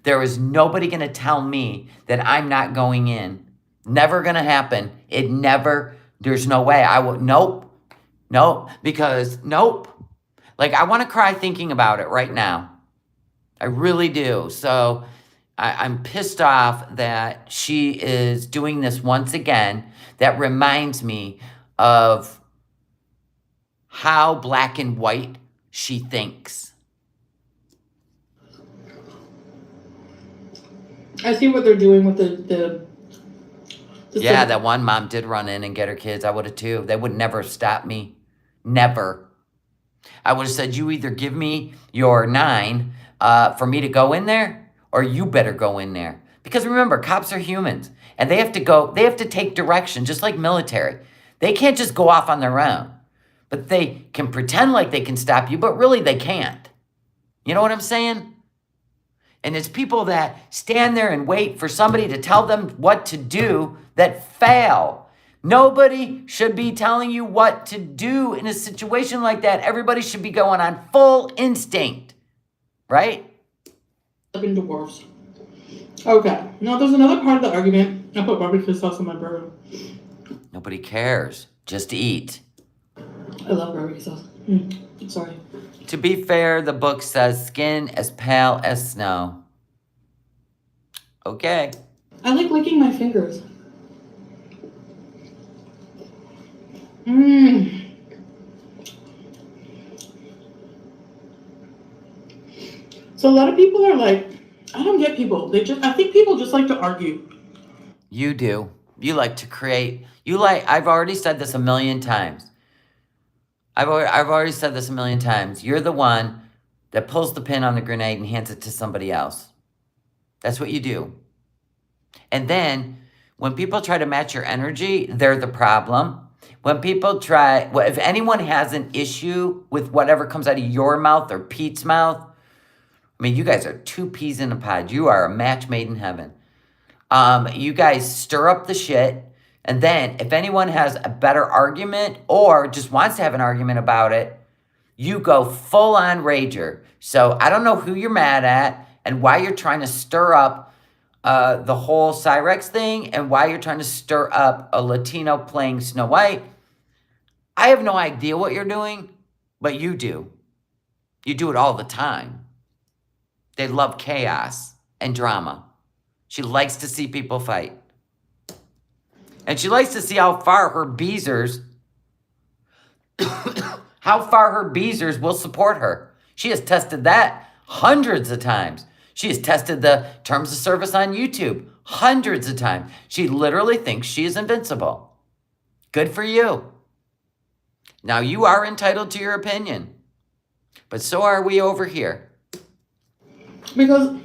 There is nobody going to tell me that I'm not going in. Never going to happen. There's no way. Nope. Because nope. Like, I want to cry thinking about it right now. I really do. So I'm pissed off that she is doing this once again. That reminds me of how black and white she thinks. I see what they're doing with the Yeah, that one mom did run in and get her kids. I would have too. They would never stop me. Never. I would have said, you either give me your 9 for me to go in there, or you better go in there. Because remember, cops are humans. And they have to take direction, just like military. They can't just go off on their own. But they can pretend like they can stop you, but really they can't. You know what I'm saying? And it's people that stand there and wait for somebody to tell them what to do that fail. Nobody should be telling you what to do in a situation like that. Everybody should be going on full instinct, right? I've been divorced. Okay, now there's another part of the argument. I put barbecue sauce on my burger. Nobody cares. Just eat. I love barbecue sauce. Sorry. To be fair, the book says skin as pale as snow. Okay. I like licking my fingers. So a lot of people are like, I don't get people. I think people just like to argue. You do. You like to create. I've already said this a million times. I've already said this a million times. You're the one that pulls the pin on the grenade and hands it to somebody else. That's what you do. And then when people try to match your energy, they're the problem. When people if anyone has an issue with whatever comes out of your mouth or Pete's mouth, I mean, you guys are two peas in a pod. You are a match made in heaven. You guys stir up the shit. And then if anyone has a better argument or just wants to have an argument about it, you go full on rager. So I don't know who you're mad at and why you're trying to stir up the whole Cyrex thing and why you're trying to stir up a Latino playing Snow White. I have no idea what you're doing, but you do. You do it all the time. They love chaos and drama. She likes to see people fight. And she likes to see how far her Beezers will support her. She has tested that hundreds of times. She has tested the terms of service on YouTube hundreds of times. She literally thinks she is invincible. Good for you. Now, you are entitled to your opinion, but so are we over here. Because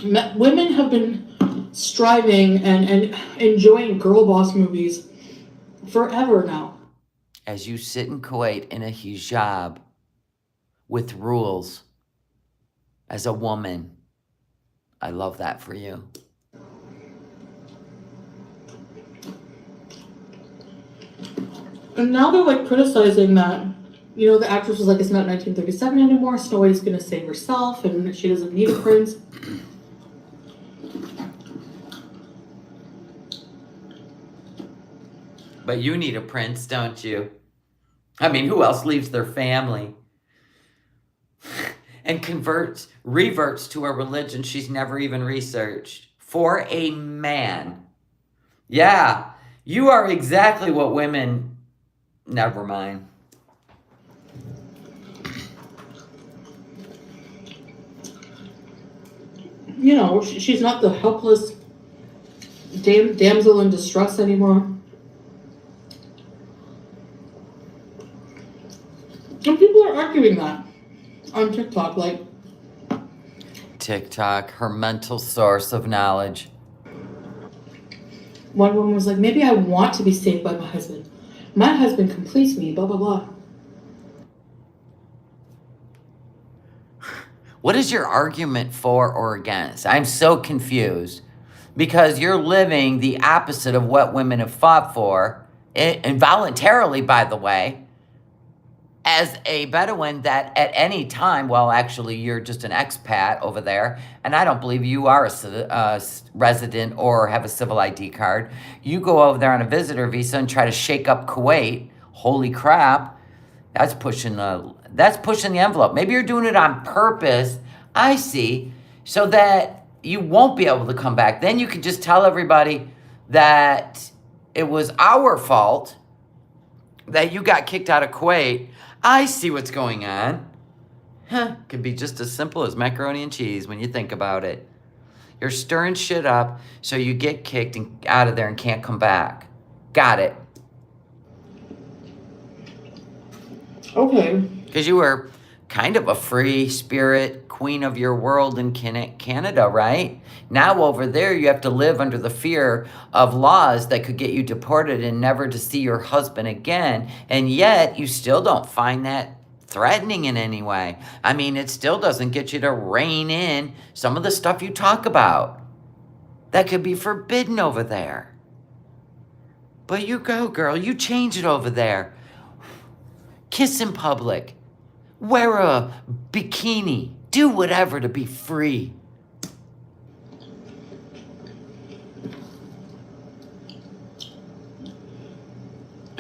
women have been striving and enjoying girl boss movies forever now. As you sit in Kuwait in a hijab with rules as a woman, I love that for you. And now they're like criticizing that, the actress was like, it's not 1937 anymore. Snow White is going to save herself and she doesn't need a prince. But you need a prince, don't you? I mean, who else leaves their family and reverts to a religion she's never even researched for a man? Yeah, you are exactly what women... Never mind. She's not the helpless damsel in distress anymore. And people are arguing that on TikTok, like... TikTok, her mental source of knowledge. One woman was like, maybe I want to be saved by my husband. My husband completes me, blah, blah, blah. What is your argument for or against? I'm so confused because you're living the opposite of what women have fought for, involuntarily, by the way, as a Bedouin that at any time, well, actually, you're just an expat over there, and I don't believe you are a resident or have a civil ID card. You go over there on a visitor visa and try to shake up Kuwait. Holy crap. That's pushing the envelope. Maybe you're doing it on purpose, I see, so that you won't be able to come back. Then you can just tell everybody that it was our fault that you got kicked out of Kuwait. I see what's going on. Could be just as simple as macaroni and cheese when you think about it. You're stirring shit up so you get kicked and out of there and can't come back. Got it. Okay. Because you were kind of a free spirit queen of your world in Canada, right? Now over there, you have to live under the fear of laws that could get you deported and never to see your husband again. And yet, you still don't find that threatening in any way. I mean, it still doesn't get you to rein in some of the stuff you talk about. That could be forbidden over there. But you go, girl. You change it over there. Kiss in public. Wear a bikini. Do whatever to be free.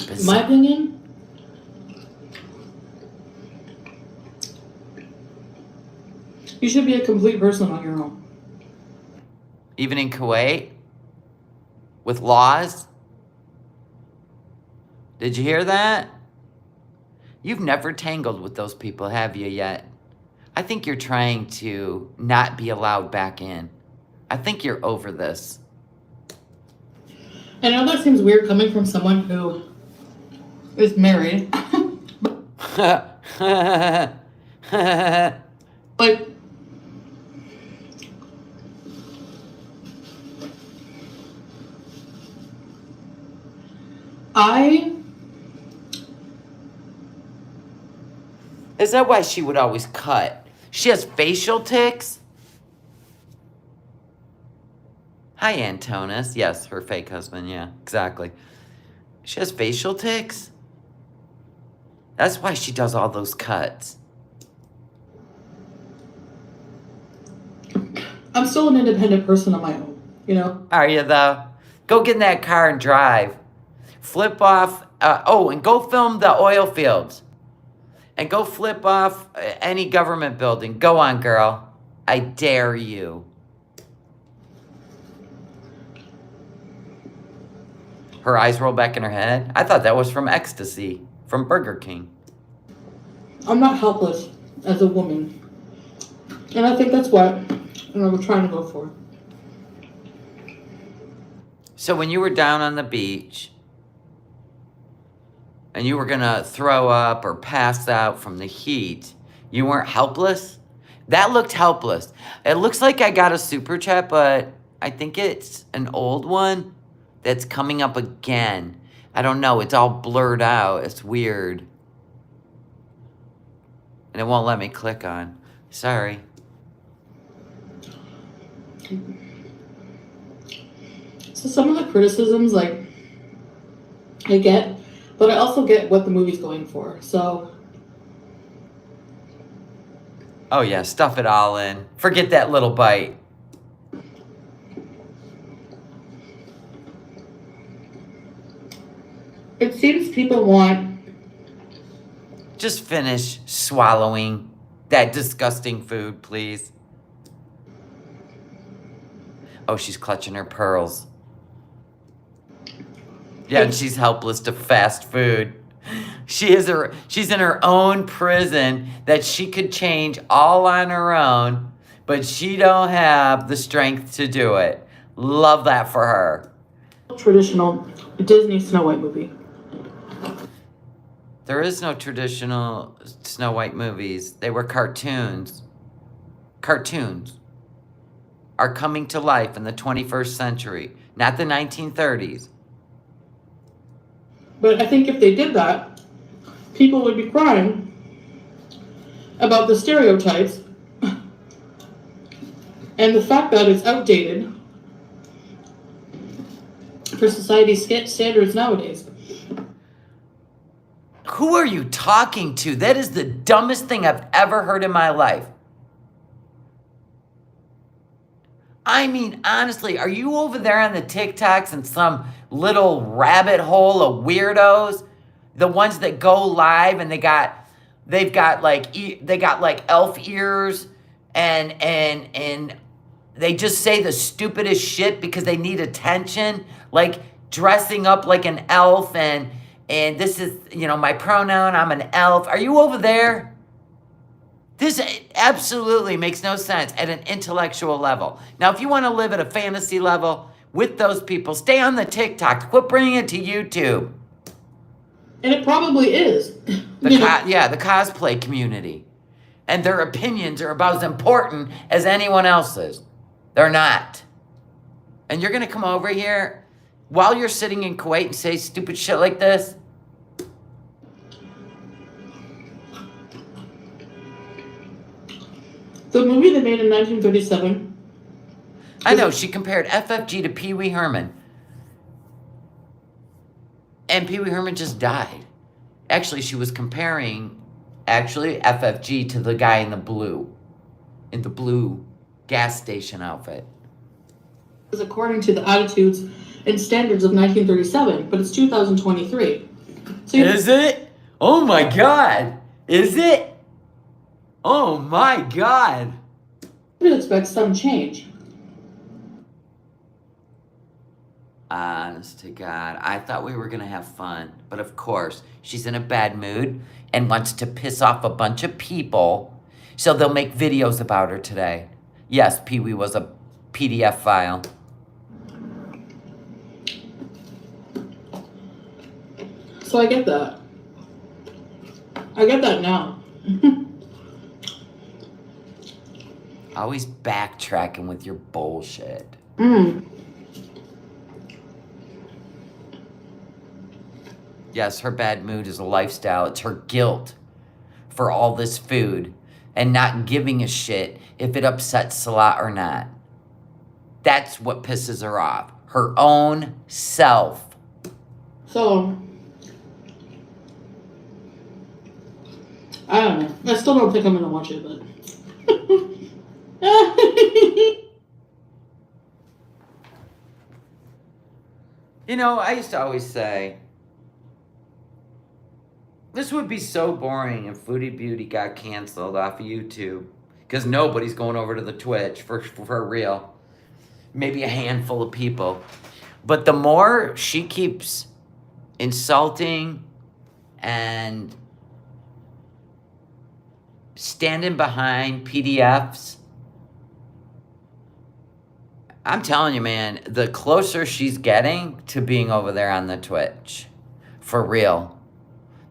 In my opinion, you should be a complete person on your own. Even in Kuwait? With laws? Did you hear that? You've never tangled with those people, have you yet? I think you're trying to not be allowed back in. I think you're over this. I know that seems weird coming from someone who is married. But Is that why she would always cut? She has facial tics? Hi, Antonis. Yes, her fake husband. Yeah, exactly. She has facial tics? That's why she does all those cuts. I'm still an independent person on my own, you know? Are you, though? Go get in that car and drive. Flip off. And go film the oil fields. And go flip off any government building. Go on, girl. I dare you. Her eyes roll back in her head. I thought that was from Ecstasy, from Burger King. I'm not helpless as a woman. And I think that's what we're trying to go for. So when you were down on the beach and you were gonna throw up or pass out from the heat, you weren't helpless? That looked helpless. It looks like I got a super chat, but I think it's an old one that's coming up again. I don't know, it's all blurred out. It's weird. And it won't let me click on. Sorry. So some of the criticisms, like, I get, but I also get what the movie's going for. So, Oh yeah, stuff it all in. Forget that little bite. it seems people want, Just finish swallowing that disgusting food, please. Oh, she's clutching her pearls. Yeah, and she's helpless to fast food. She's in her own prison that she could change all on her own, but she don't have the strength to do it. Love that for her. traditional Disney Snow White movie. There is no traditional Snow White movies. They were cartoons. Cartoons are coming to life in the 21st century, not the 1930s. But I think if they did that, people would be crying about the stereotypes and the fact that it's outdated for society's standards nowadays. Who are you talking to? That is the dumbest thing I've ever heard in my life. I mean, honestly, are you over there on the TikToks and some little rabbit hole of weirdos? The ones that go live and they've got like elf ears and they just say the stupidest shit because they need attention, like dressing up like an elf and this is, my pronoun, I'm an elf. Are you over there? This absolutely makes no sense at an intellectual level. Now, if you want to live at a fantasy level with those people, stay on the TikTok. Quit bringing it to YouTube. And it probably is. The cosplay community. And their opinions are about as important as anyone else's. They're not. And you're going to come over here while you're sitting in Kuwait and say stupid shit like this? The movie they made in 1937. I know, she compared FFG to Pee Wee Herman. And Pee Wee Herman just died. Actually, she was comparing, FFG to the guy in the blue gas station outfit. According to the attitudes and standards of 1937, but it's 2023. So Is it? Oh my God. Is it? Oh my God. you would expect some change. Honest to God, I thought we were gonna have fun, but of course, she's in a bad mood and wants to piss off a bunch of people, so they'll make videos about her today. Yes, Pee Wee was a PDF file. So I get that. I get that now. Always backtracking with your bullshit. Yes, her bad mood is a lifestyle. It's her guilt for all this food and not giving a shit if it upsets Salah or not. That's what pisses her off. Her own self. So, I don't know. I still don't think I'm gonna watch it, but. You know, I used to always say, this would be so boring if Foodie Beauty got canceled off of YouTube. Because nobody's going over to the Twitch for real. Maybe a handful of people. But the more she keeps insulting and standing behind PDFs, I'm telling you, man, the closer she's getting to being over there on the Twitch. For real.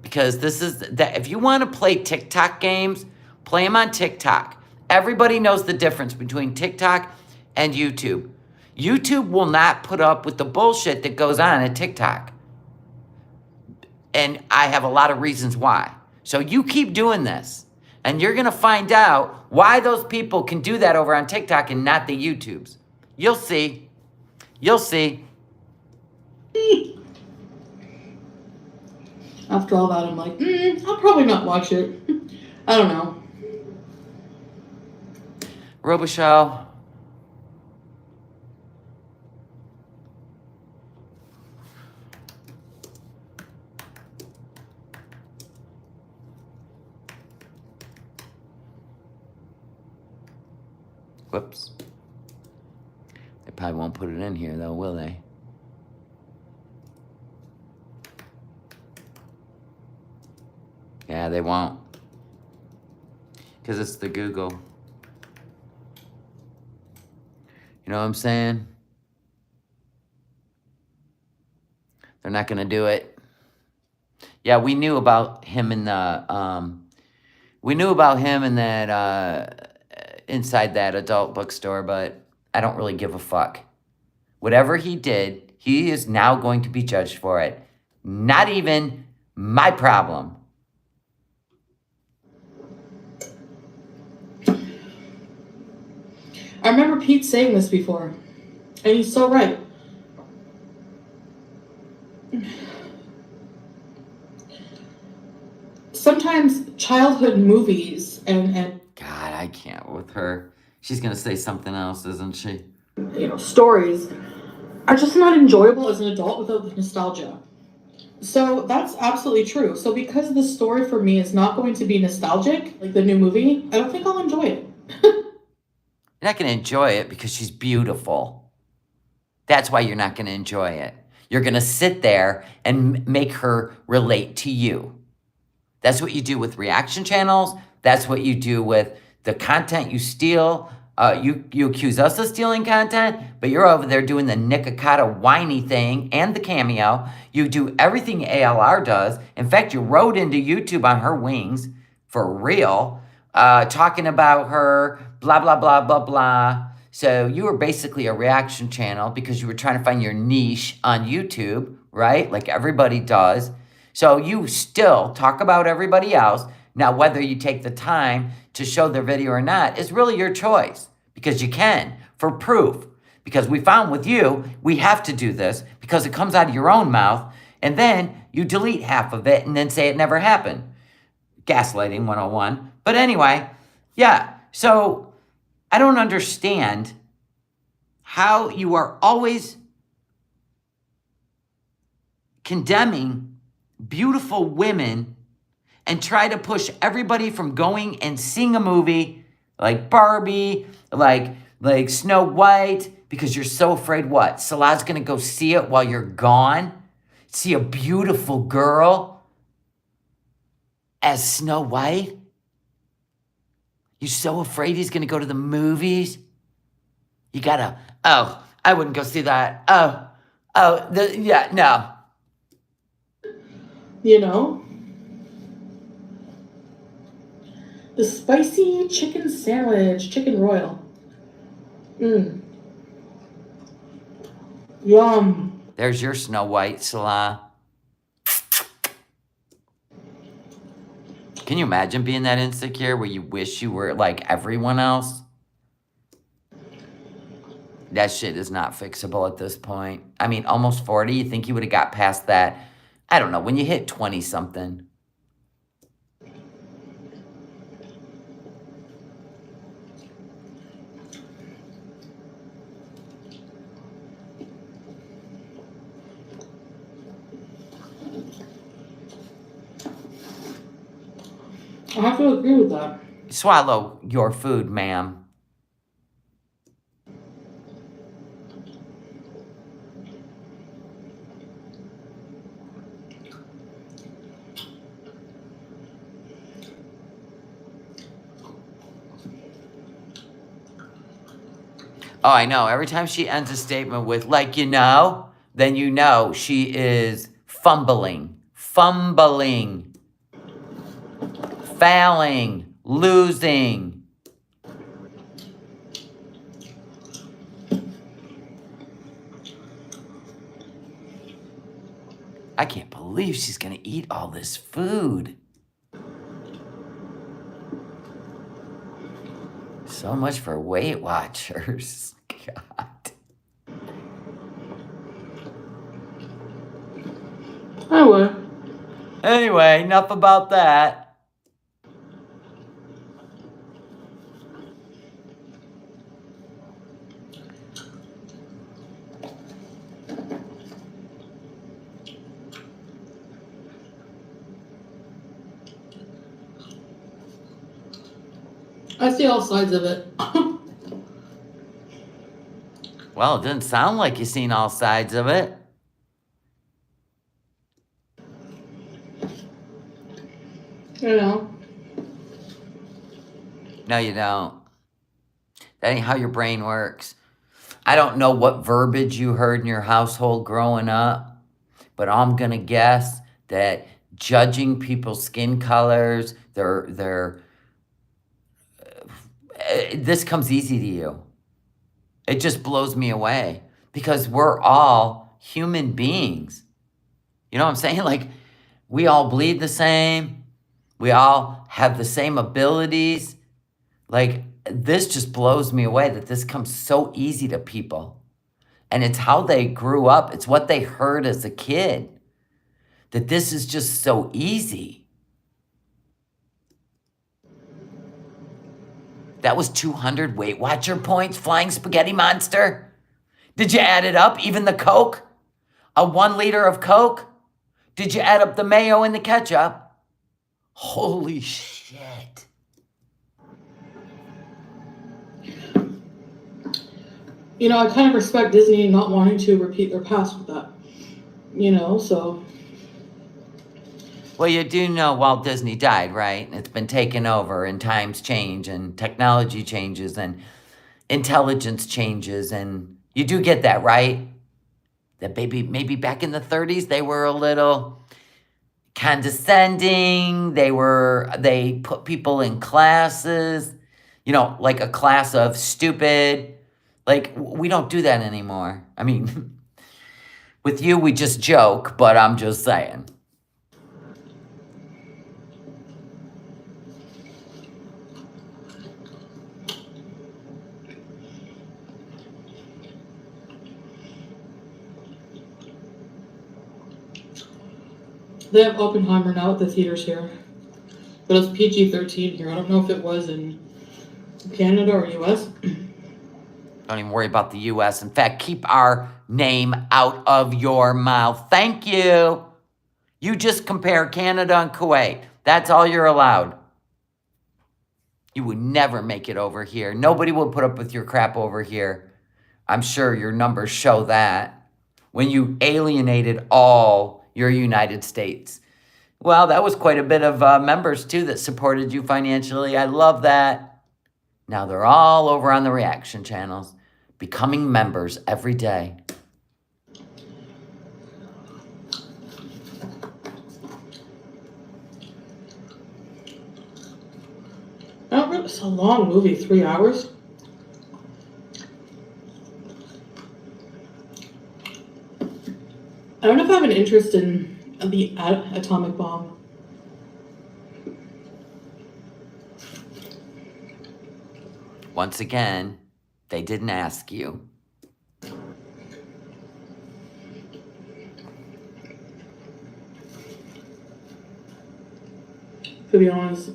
Because this is that. If you want to play TikTok games, play them on TikTok. Everybody knows the difference between TikTok and YouTube. YouTube will not put up with the bullshit that goes on at TikTok. And I have a lot of reasons why. So you keep doing this, and you're going to find out why those people can do that over on TikTok and not the YouTubes. You'll see. You'll see. After all that, I'm like, I'll probably not watch it. I don't know. Robichaux. Whoops. They probably won't put it in here, though, will they? Yeah, they won't. Because it's the Google. You know what I'm saying? They're not going to do it. Yeah, we knew about him in the... we knew about him in that... inside that adult bookstore, but I don't really give a fuck. Whatever he did, he is now going to be judged for it. Not even my problem. I remember Pete saying this before, and he's so right. Sometimes childhood movies and God, I can't with her. She's gonna say something else, isn't she? stories are just not enjoyable as an adult without the nostalgia. So that's absolutely true. So because the story for me is not going to be nostalgic, like the new movie, I don't think I'll enjoy it. You're not gonna enjoy it because she's beautiful. That's why you're not gonna enjoy it. You're gonna sit there and make her relate to you. That's what you do with reaction channels. That's what you do with the content you steal. You accuse us of stealing content, but you're over there doing the Nikocata whiny thing and the cameo. You do everything ALR does. In fact, you rode into YouTube on her wings, for real, talking about her, blah, blah, blah, blah, blah. So you were basically a reaction channel because you were trying to find your niche on YouTube, right? Like everybody does. So you still talk about everybody else. Now, whether you take the time to show their video or not is really your choice, because you can, for proof. Because we found with you, we have to do this because it comes out of your own mouth And then you delete half of it and then say it never happened. Gaslighting 101. But anyway, yeah. So I don't understand how you are always condemning beautiful women and try to push everybody from going and seeing a movie like Barbie, like Snow White, because you're so afraid what? Salah's gonna go see it while you're gone? See a beautiful girl as Snow White? You're so afraid he's gonna go to the movies? You gotta, oh, I wouldn't go see that. Yeah, no. You know? The spicy chicken sandwich, chicken royal. Mmm. Yum. There's your Snow White, Salah. Can you imagine being that insecure where you wish you were like everyone else? That shit is not fixable at this point. I mean, almost 40, you think you would have got past that? I don't know, when you hit 20-something. I have to agree with that. Swallow your food, ma'am. Oh, I know. Every time she ends a statement with, like, you know, then you know she is fumbling, failing, losing. I can't believe she's gonna eat all this food. So much for Weight Watchers. God. I would. Anyway, enough about that. I see all sides of it. Well, it didn't sound like you've seen all sides of it. You know? No, you don't. That ain't how your brain works. I don't know what verbiage you heard in your household growing up, but I'm gonna guess that judging people's skin colors, this comes easy to you. It just blows me away because we're all human beings. You know what I'm saying? Like, we all bleed the same. We all have the same abilities. Like, this just blows me away that this comes so easy to people. And it's how they grew up. It's what they heard as a kid. That this is just so easy. That was 200 Weight Watcher points, Flying Spaghetti Monster. Did you add it up? Even the Coke? A 1 liter of Coke? Did you add up the mayo and the ketchup? Holy shit. You know, I kind of respect Disney not wanting to repeat their past with that. You know, so. Well, you do know Walt Disney died, right? It's been taken over and times change and technology changes and intelligence changes and you do get that, right? That maybe back in the 30s they were a little condescending. They put people in classes, you know, like a class of stupid. Like, we don't do that anymore. I mean, with you, we just joke, but I'm just saying. They have Oppenheimer now at the theaters here. But it's PG-13 here. I don't know if it was in Canada or US. Don't even worry about the US. In fact, keep our name out of your mouth. Thank you. You just compare Canada and Kuwait. That's all you're allowed. You would never make it over here. Nobody will put up with your crap over here. I'm sure your numbers show that. When you alienated all your United States. Well, that was quite a bit of members, too, that supported you financially. I love that. Now they're all over on the reaction channels, becoming members every day. Oh, it's a long movie, 3 hours. I don't know if I have an interest in the atomic bomb. Once again, they didn't ask you. To be honest.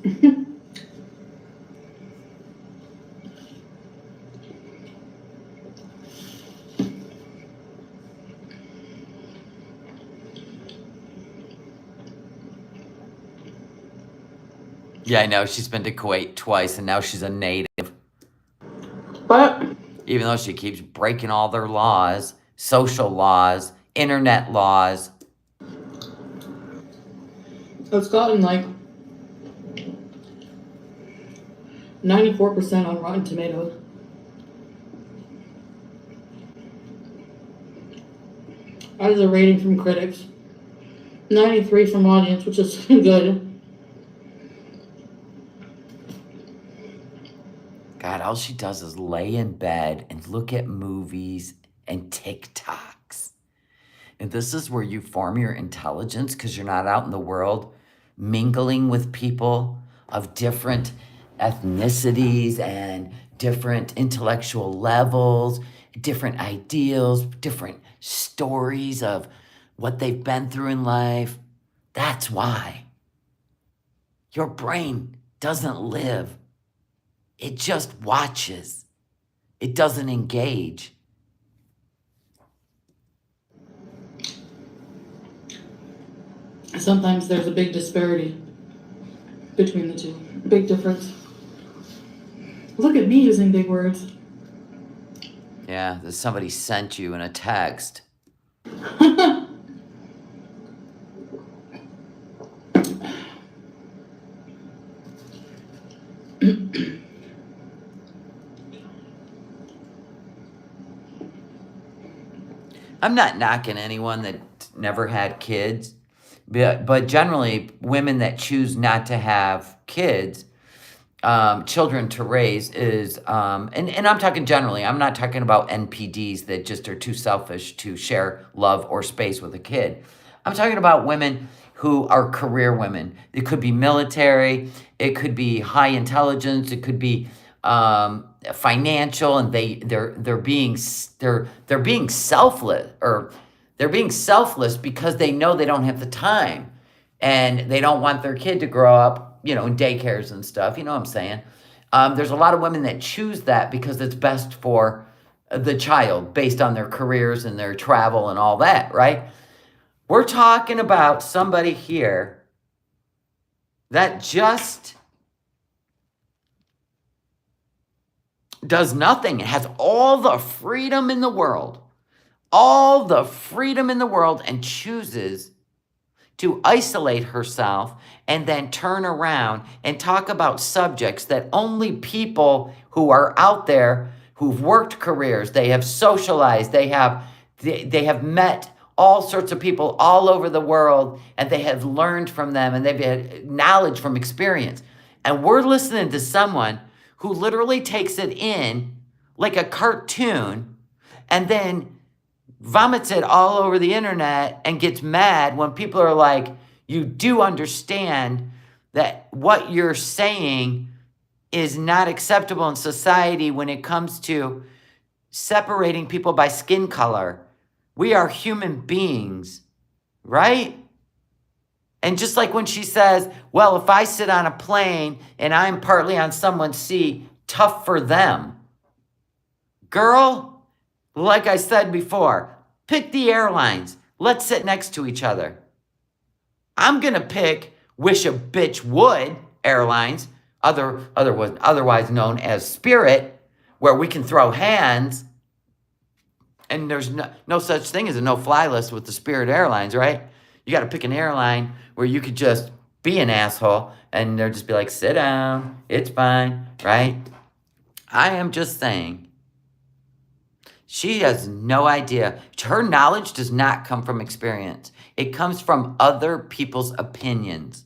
Yeah, I know. She's been to Kuwait twice, and now she's a native. But Even though she keeps breaking all their laws, social laws, internet laws. it's gotten like 94% on Rotten Tomatoes. That is a rating from critics. 93 from audience, which is good. God, all she does is lay in bed and look at movies and TikToks. And this is where you form your intelligence because you're not out in the world mingling with people of different ethnicities and different intellectual levels, different ideals, different stories of what they've been through in life. That's why. Your brain doesn't live. It just watches. It doesn't engage. Sometimes there's a big disparity between the two. Big difference. Look at me using big words. Yeah, that somebody sent you in a text. I'm not knocking anyone that never had kids, but generally women that choose not to have kids, children to raise is, and I'm talking generally, I'm not talking about NPDs that just are too selfish to share love or space with a kid. I'm talking about women who are career women. It could be military, it could be high intelligence, it could be financial, and they're being selfless, or they're being selfless because they know they don't have the time, and they don't want their kid to grow up, in daycares and stuff. You know what I'm saying? There's a lot of women that choose that because it's best for the child based on their careers and their travel and all that, right? We're talking about somebody here that just does nothing. It has all the freedom in the world, and chooses to isolate herself and then turn around and talk about subjects that only people who are out there, who've worked careers, they have socialized, they have met all sorts of people all over the world, and they have learned from them, and they've had knowledge from experience. And we're listening to someone who literally takes it in like a cartoon and then vomits it all over the internet and gets mad when people are like, you do understand that what you're saying is not acceptable in society when it comes to separating people by skin color. We are human beings, right? And just like when she says, well, if I sit on a plane and I'm partly on someone's seat, tough for them. Girl, like I said before, pick the airlines. Let's sit next to each other. I'm going to pick Wish a Bitch Would Airlines, otherwise known as Spirit, where we can throw hands. And there's no such thing as a no-fly list with the Spirit Airlines, right? You got to pick an airline where you could just be an asshole and they'll just be like, sit down, it's fine, right? I am just saying, she has no idea. Her knowledge does not come from experience. It comes from other people's opinions.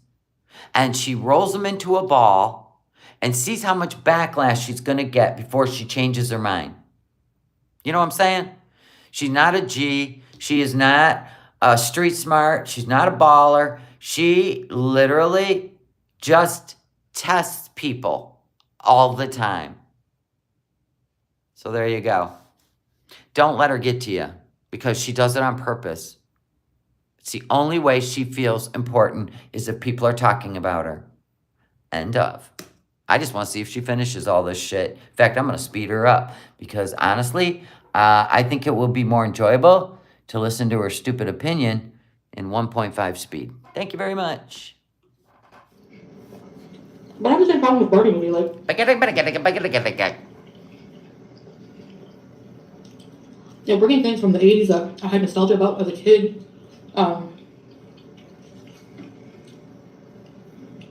And she rolls them into a ball and sees how much backlash she's going to get before she changes her mind. You know what I'm saying? She's not a G. She is not street smart. She's not a baller. She literally just tests people all the time. So there you go. Don't let her get to you because she does it on purpose. It's the only way she feels important is if people are talking about her. End of. I just want to see if she finishes all this shit. In fact, I'm going to speed her up because honestly, I think it will be more enjoyable to listen to her stupid opinion in 1.5 speed. Thank you very much. But I have the same problem with Barbie movie. Like, yeah, bringing things from the 80s that I had nostalgia about as a kid.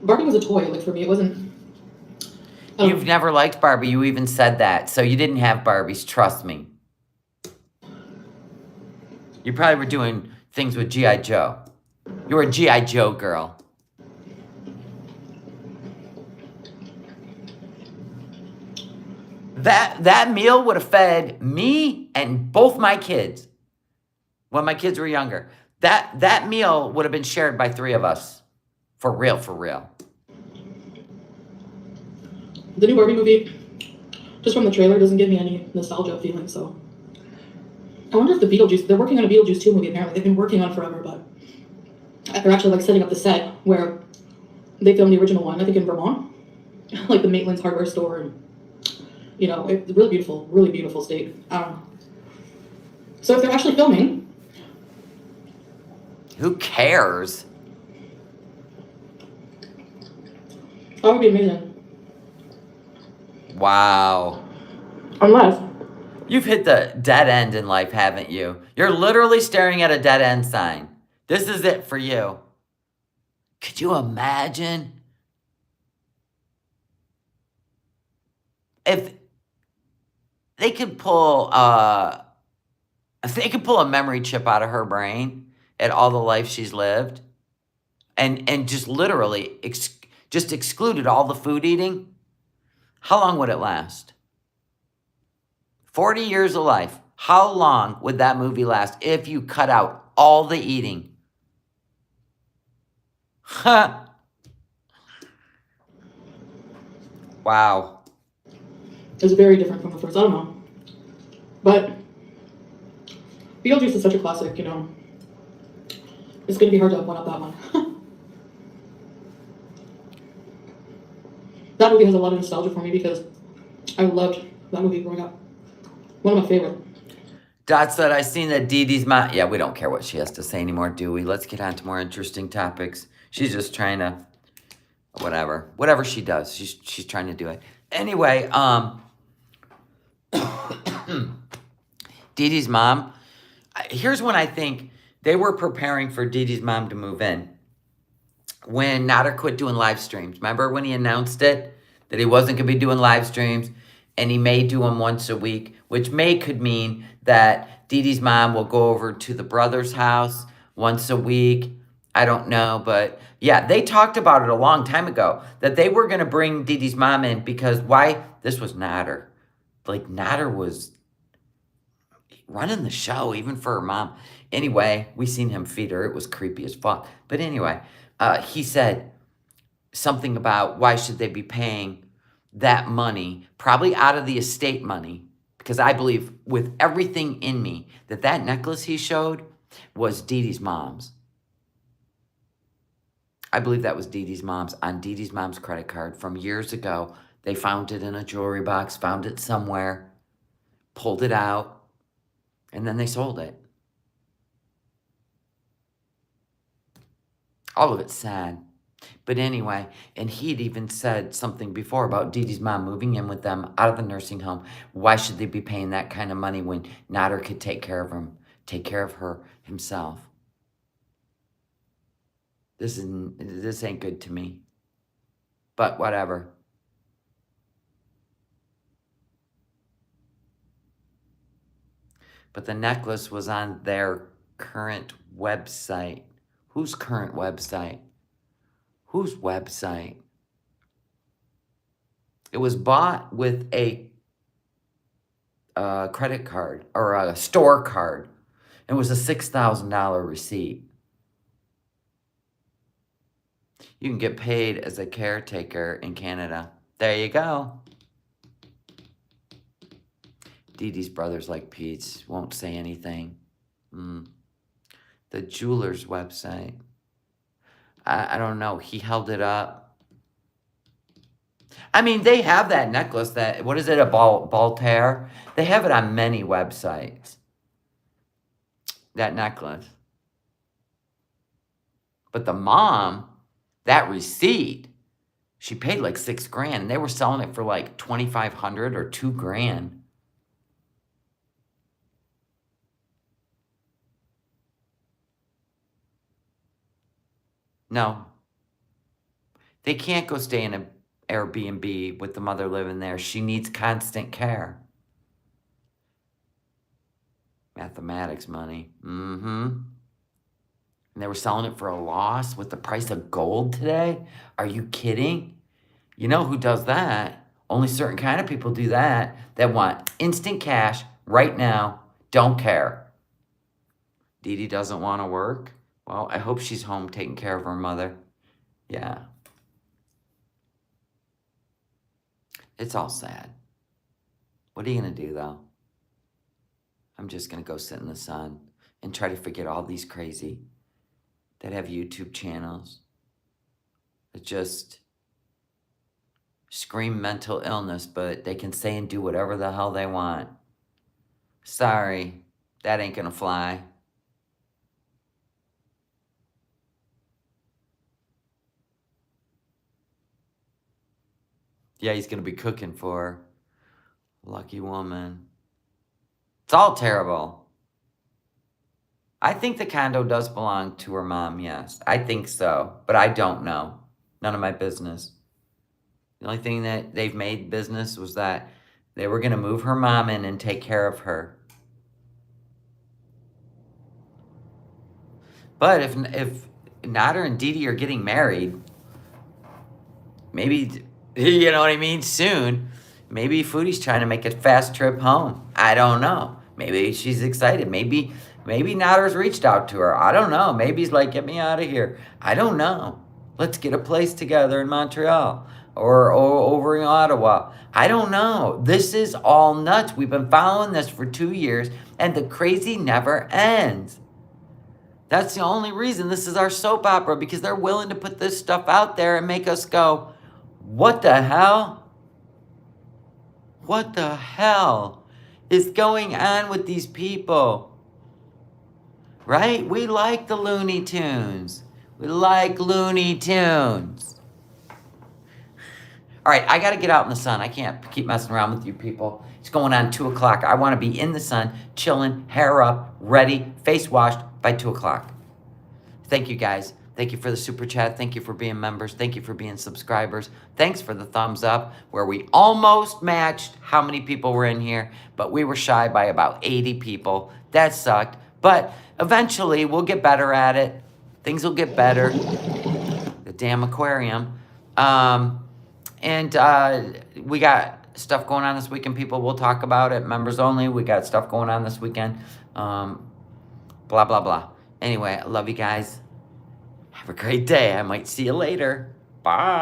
Barbie was a toy, like for me, it wasn't. You've never liked Barbie. You even said that. So you didn't have Barbies. Trust me. You probably were doing things with G.I. Joe. You were a G.I. Joe girl. That meal would have fed me and both my kids when my kids were younger. That meal would have been shared by 3 of us. For real, for real. The new Barbie movie, just from the trailer, doesn't give me any nostalgia feeling, so. I wonder if the Beetlejuice, they're working on a Beetlejuice 2 movie apparently. They've been working on it forever, but they're actually like setting up the set where they filmed the original one, I think in Vermont. Like the Maitland's hardware store, and you know, it's really beautiful state. So if they're actually filming. Who cares? That would be amazing. Wow. Unless. You've hit the dead end in life, haven't you? You're literally staring at a dead end sign. This is it for you. Could you imagine if they could pull a memory chip out of her brain at all the life she's lived and just literally just excluded all the food eating? How long would it last? 40 years of life. How long would that movie last if you cut out all the eating? Huh. Wow. It's very different from the first. I don't know. But Beetlejuice is such a classic, you know. It's going to be hard to one up that one. That movie has a lot of nostalgia for me because I loved that movie growing up. One of my favorite. Dot said, I seen that Dee Dee's mom. Yeah, we don't care what she has to say anymore, do we? Let's get on to more interesting topics. She's just trying to, whatever she does, she's trying to do it. Anyway, Dee Dee's mom. Here's when I think they were preparing for Dee Dee's mom to move in. When Nader quit doing live streams. Remember when he announced it? That he wasn't going to be doing live streams. And he may do them once a week. Which could mean that Dee Dee's mom will go over to the brother's house once a week. I don't know. But yeah, they talked about it a long time ago. That they were going to bring Dee Dee's mom in. Because why? This was Nader. Like Nader was running the show even for her mom. Anyway, we seen him feed her. It was creepy as fuck. But anyway, he said something about why should they be paying that money, probably out of the estate money, because I believe with everything in me that necklace he showed was Dee Dee's mom's. I believe that was Dee Dee's mom's, on Dee Dee's mom's credit card from years ago. They found it in a jewelry box, found it somewhere, pulled it out, and then they sold it. All of it's sad. But anyway, and he'd even said something before about Dee Dee's mom moving in with them out of the nursing home. Why should they be paying that kind of money when Nader could take care of her himself? This ain't good to me. But whatever. But the necklace was on their current website. Whose current website? Whose website? It was bought with a credit card or a store card. It was a $6,000 receipt. You can get paid as a caretaker in Canada. There you go. Dee Dee's brothers like Pete's won't say anything. The jeweler's website. I don't know. He held it up. I mean, they have that necklace that, what is it, a Voltaire? They have it on many websites. That necklace. But the mom, that receipt, she paid like $6,000 and they were selling it for like $2,500 or $2,000. No. They can't go stay in an Airbnb with the mother living there. She needs constant care. Mathematics money. And they were selling it for a loss with the price of gold today? Are you kidding? You know who does that? Only certain kind of people do that. That want instant cash right now. Don't care. Dee Dee doesn't want to work? Well, I hope she's home taking care of her mother. Yeah. It's all sad. What are you going to do, though? I'm just going to go sit in the sun and try to forget all these crazy that have YouTube channels that just scream mental illness, but they can say and do whatever the hell they want. Sorry, that ain't going to fly. Yeah, he's going to be cooking for her. Lucky woman. It's all terrible. I think the condo does belong to her mom, yes. I think so, but I don't know. None of my business. The only thing that they've made business was that they were going to move her mom in and take care of her. But if Nader and Dee Dee are getting married, maybe, you know what I mean, soon, maybe Foodie's trying to make a fast trip home. I don't know. Maybe she's excited. Maybe Nader's reached out to her. I don't know. Maybe he's like, get me out of here. I don't know. Let's get a place together in Montreal or over in Ottawa. I don't know. This is all nuts. We've been following this for 2 years, and the crazy never ends. That's the only reason this is our soap opera, because they're willing to put this stuff out there and make us go, what the hell? What the hell is going on with these people? Right? We like the Looney Tunes. We like Looney Tunes. All right, I got to get out in the sun. I can't keep messing around with you people. It's going on 2 o'clock. I want to be in the sun, chilling, hair up, ready, face washed by 2 o'clock. Thank you, guys. Thank you for the super chat. Thank you for being members. Thank you for being subscribers. Thanks for the thumbs up, where we almost matched how many people were in here, but we were shy by about 80 people. That sucked. But eventually, we'll get better at it. Things will get better. The damn aquarium. We got stuff going on this weekend, people. We'll talk about it. Members only. We got stuff going on this weekend. Blah, blah, blah. Anyway, I love you guys. Have a great day. I might see you later. Bye.